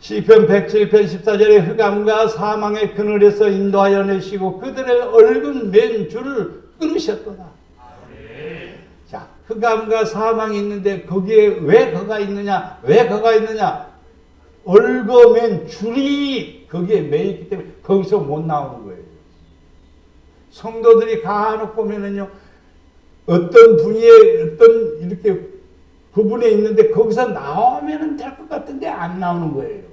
시편 107편 14절에 흑암과 사망의 그늘에서 인도하여 내시고 그들의 얼굴 맨 줄을 끊으셨도다. 자, 흑암과 사망이 있는데 거기에 왜 거가 있느냐? 왜 거가 있느냐? 얽어맨 줄이 거기에 매있기 때문에 거기서 못 나오는 거예요. 성도들이 간혹 보면은요, 어떤 분야에 어떤 이렇게 부분에 있는데 거기서 나오면 될 것 같은데 안 나오는 거예요.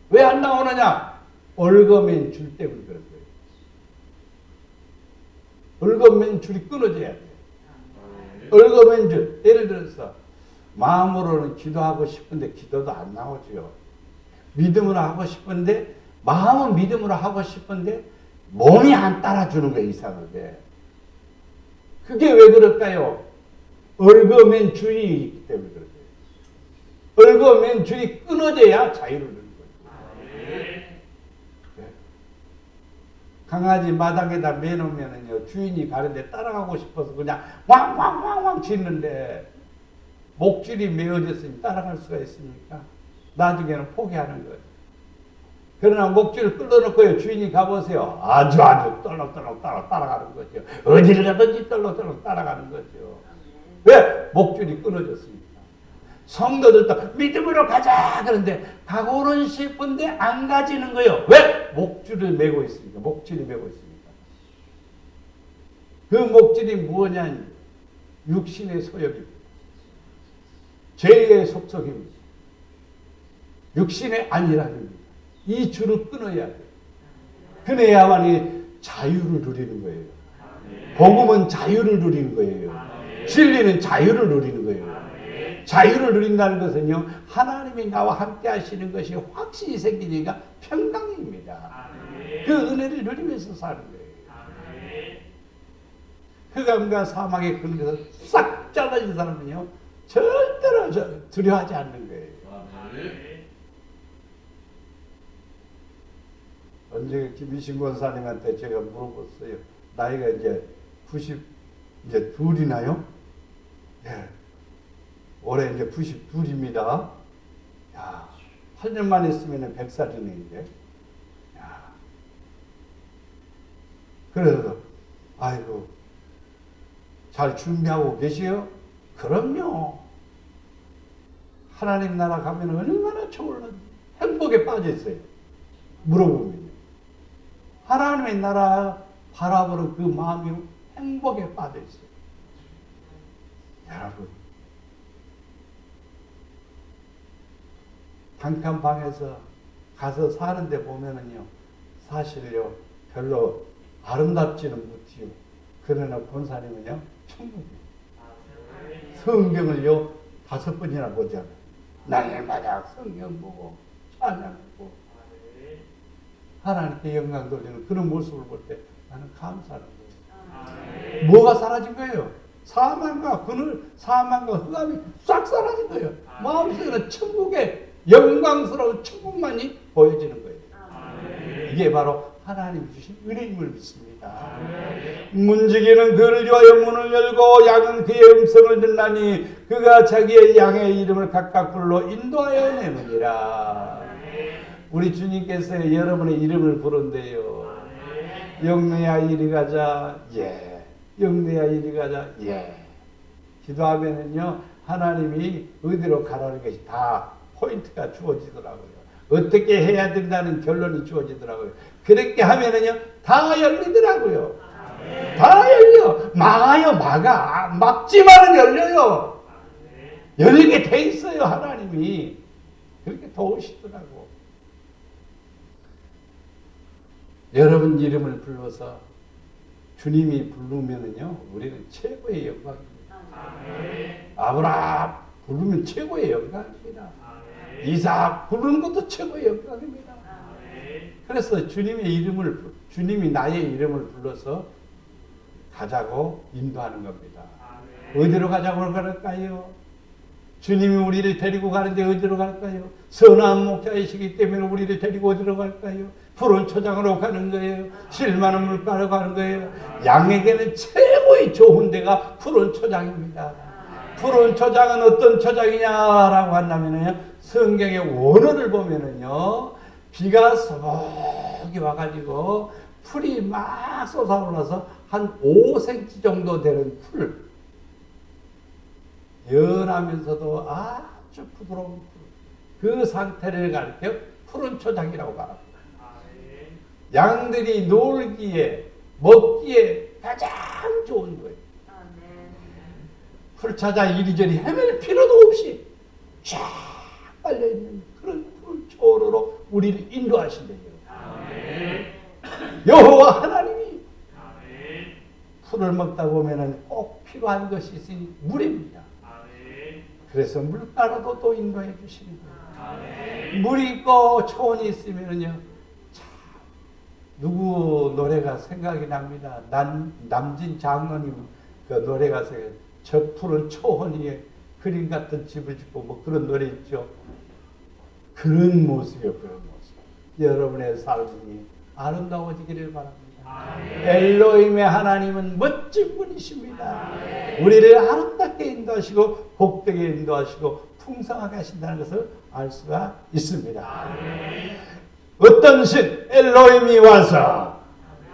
왜 안 나오느냐? 얽어맨 줄 때문에 그런 거예요. 얽어맨 줄이 끊어져야 돼요. 얽어맨 줄. 예를 들어서 마음으로는 기도하고 싶은데 기도도 안 나오죠. 믿음으로 하고 싶은데 마음은 믿음으로 하고 싶은데 몸이 안 따라주는 거예요. 이상하게. 그게 왜 그럴까요? 얽어맨 줄이 있기 때문에 그래요. 얽어맨 줄이 끊어져야 자유를 누리는 거예요. 네. 강아지 마당에다 매놓으면은요, 주인이 가는데 따라가고 싶어서 그냥 왕왕왕왕 짖는데 목줄이 메어졌으니 따라갈 수가 있습니까? 나중에는 포기하는 거예요. 그러나 목줄을 끌어놓고요. 주인이 가보세요. 아주 떨렁떨렁 따라가는 거죠. 어디를 가든지 떨렁떨렁 따라가는 거죠. 왜? 목줄이 끊어졌으니까. 성도들도 믿음으로 가자 그런데 가고는 싶은데 안 가지는 거예요. 왜? 목줄을 메고 있으니까. 목줄이 메고 있으니까. 그 목줄이 뭐냐? 육신의 소욕입니다. 죄의 속성입니다. 육신의 안일함입니다. 이 줄을 끊어야 돼요. 그래야만이 자유를 누리는 거예요. 복음은 자유를 누리는 거예요. 진리는 자유를 누리는 거예요. 자유를 누린다는 것은요, 하나님이 나와 함께 하시는 것이 확신이 생기니까 평강입니다. 그 은혜를 누리면서 사는 거예요. 흑암과 사막의 근거에서 싹 잘라진 사람은요, 절대로 두려워하지 않는 거예요. 언제 김희신 권사님한테 제가 물어봤어요. 나이가 이제 92이나요? 예. 올해 이제 92입니다. 야, 8년만 있으면 100살이네, 이제. 야. 그래서, 아이고, 잘 준비하고 계시요? 그럼요. 하나님 나라 가면 얼마나 좋을런지 행복에 빠져 있어요. 물어보면. 하나님의 나라 바라보는 그 마음이 행복에 빠져 있어요. 여러분, 단칸방에서 가서 사는데 보면은요, 사실요, 별로 아름답지는 못해요. 그러나 권사님은요, 천국이에요. 성경을요, 5번이나 보잖아요. 날마다 성경 보고, 찬양하고, 하나님께 영광 돌리는 그런 모습을 볼 때 나는 감사하는 거예요. 뭐가 사라진 거예요? 사망과 그늘, 사망과 흑암이 싹 사라진 거예요. 마음속에는 천국의 영광스러운 천국만이 보여지는 거예요. 이게 바로 하나님 주신 은혜임을 믿습니다. 문지기는 그를 위하여 문을 열고 양은 그의 음성을 듣나니 그가 자기의 양의 이름을 각각 불러 인도하여 내느니라. 우리 주님께서 여러분의 이름을 부른대요. 영내야 이리 가자. 예. 영내야 이리 가자. 예. 기도하면은요, 하나님이 어디로 가라는 것이 다 포인트가 주어지더라고요. 어떻게 해야 된다는 결론이 주어지더라고요. 그렇게 하면은요, 다 열리더라고요. 다 열려. 막아요, 막아. 막지만은 열려요. 열리게 돼 있어요, 하나님이. 그렇게 도우시더라고. 여러분 이름을 불러서 주님이 부르면은요, 우리는 최고의 영광입니다. 아브라함 부르면 최고의 영광입니다. 이삭 부르는 것도 최고의 영광입니다. 그래서 주님이 나의 이름을 불러서 가자고 인도하는 겁니다. 어디로 가자고 그럴까요? 주님이 우리를 데리고 가는데 어디로 갈까요? 선한 목자이시기 때문에 우리를 데리고 어디로 갈까요? 푸른 초장으로 가는 거예요. 실만한 물가로 가는 거예요. 양에게는 최고의 좋은 데가 푸른 초장입니다. 푸른 초장은 어떤 초장이냐라고 한다면요, 성경의 원어를 보면은요, 비가 소복이 와가지고 풀이 막 솟아올라서 한 5cm 정도 되는 풀, 연하면서도 아주 부드러운 풀, 그 상태를 가리켜 푸른 초장이라고 말합니다. 양들이 놀기에 먹기에 가장 좋은 거예요. 풀 찾아 이리저리 헤맬 필요도 없이 쫙 깔려있는 그런 풀초로로 우리를 인도하신대요. 여호와 하나님이 풀을 먹다 보면 꼭 필요한 것이 있으니 물입니다. 그래서 물가로도 또 인도해 주시는 거예요. 물이 있고 초원이 있으면요, 누구 노래가 생각이 납니다. 남진 장로님 그 노래가 저 푸른 초원 위에 그림 같은 집을 짓고 뭐 그런 노래 있죠. 그런 모습이요, 그런 모습. 여러분의 삶이 아름다워지기를 바랍니다. 엘로힘의 하나님은 멋진 분이십니다. 우리를 아름답게 인도하시고 복되게 인도하시고 풍성하게 하신다는 것을 알 수가 있습니다. 어떤 신 엘로힘이 와서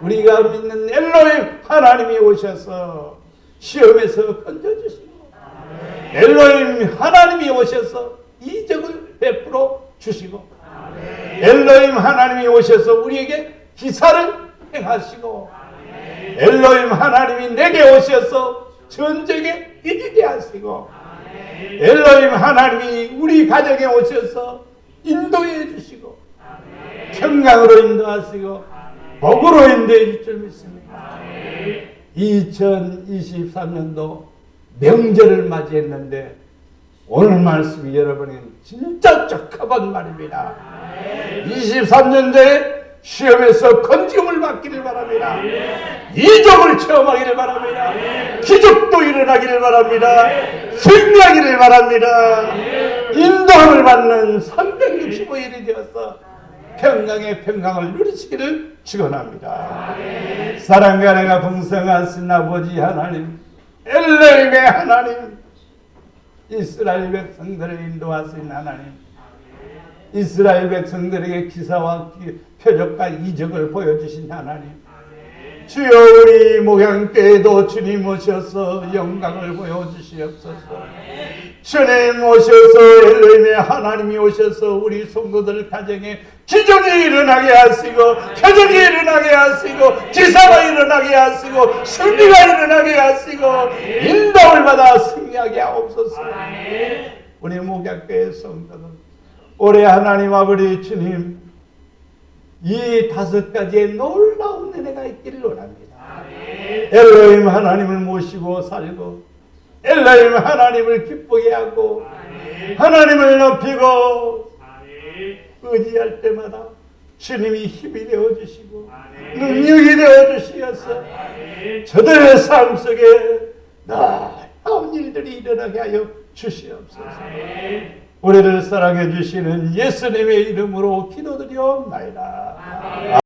우리가 믿는 엘로힘 하나님이 오셔서 시험에서 건져주시고 엘로힘 하나님이 오셔서 이적을 베풀어 주시고 엘로힘 하나님이 오셔서 우리에게 기사를 행하시고 엘로힘 하나님이 내게 오셔서 전쟁에 이기게 하시고 엘로힘 하나님이 우리 가정에 오셔서 인도해 주시고 평강으로 인도하시고 복으로 인도해 줄 줄 믿습니다. 2023년도 명절을 맞이했는데 오늘 말씀이 여러분이 진짜 적합한 말입니다. 23년도에 시험에서 건지움을 받기를 바랍니다. 이적을 체험하기를 바랍니다. 기적도 일어나기를 바랍니다. 승리하기를 바랍니다. 인도함을 받는 365일이 되어서 평강의 평강을 누리시기를 축원합니다. 사랑과 은혜가 풍성하신 아버지 하나님, 엘로힘의 하나님, 이스라엘 백성들을 인도하신 하나님, 이스라엘 백성들에게 기사와 표적과 이적을 보여주신 하나님, 주여 우리 목양교회도 주님 오셔서 영광을 보여주시옵소서. 주님 오셔서 엘로힘의 하나님이 오셔서 우리 성도들 가정에 기적이 일어나게 하시고 표적이 일어나게 하시고 기사가 일어나게 하시고 승리가 일어나게 하시고 인도를 받아 승리하게 하옵소서. 우리 목양교회 성도들 올해 하나님 아버지 주님 이 5가지의 놀라운 은혜가 있기를 원합니다. 엘로힘 하나님을 모시고 살고 엘로힘 하나님을 기쁘게 하고 하나님을 높이고 의지할 때마다 주님이 힘이 되어주시고 능력이 되어주시어서 저들의 삶 속에 놀라운 일들이 일어나게 하여 주시옵소서. 우리를 사랑해 주시는 예수님의 이름으로 기도드리옵나이다.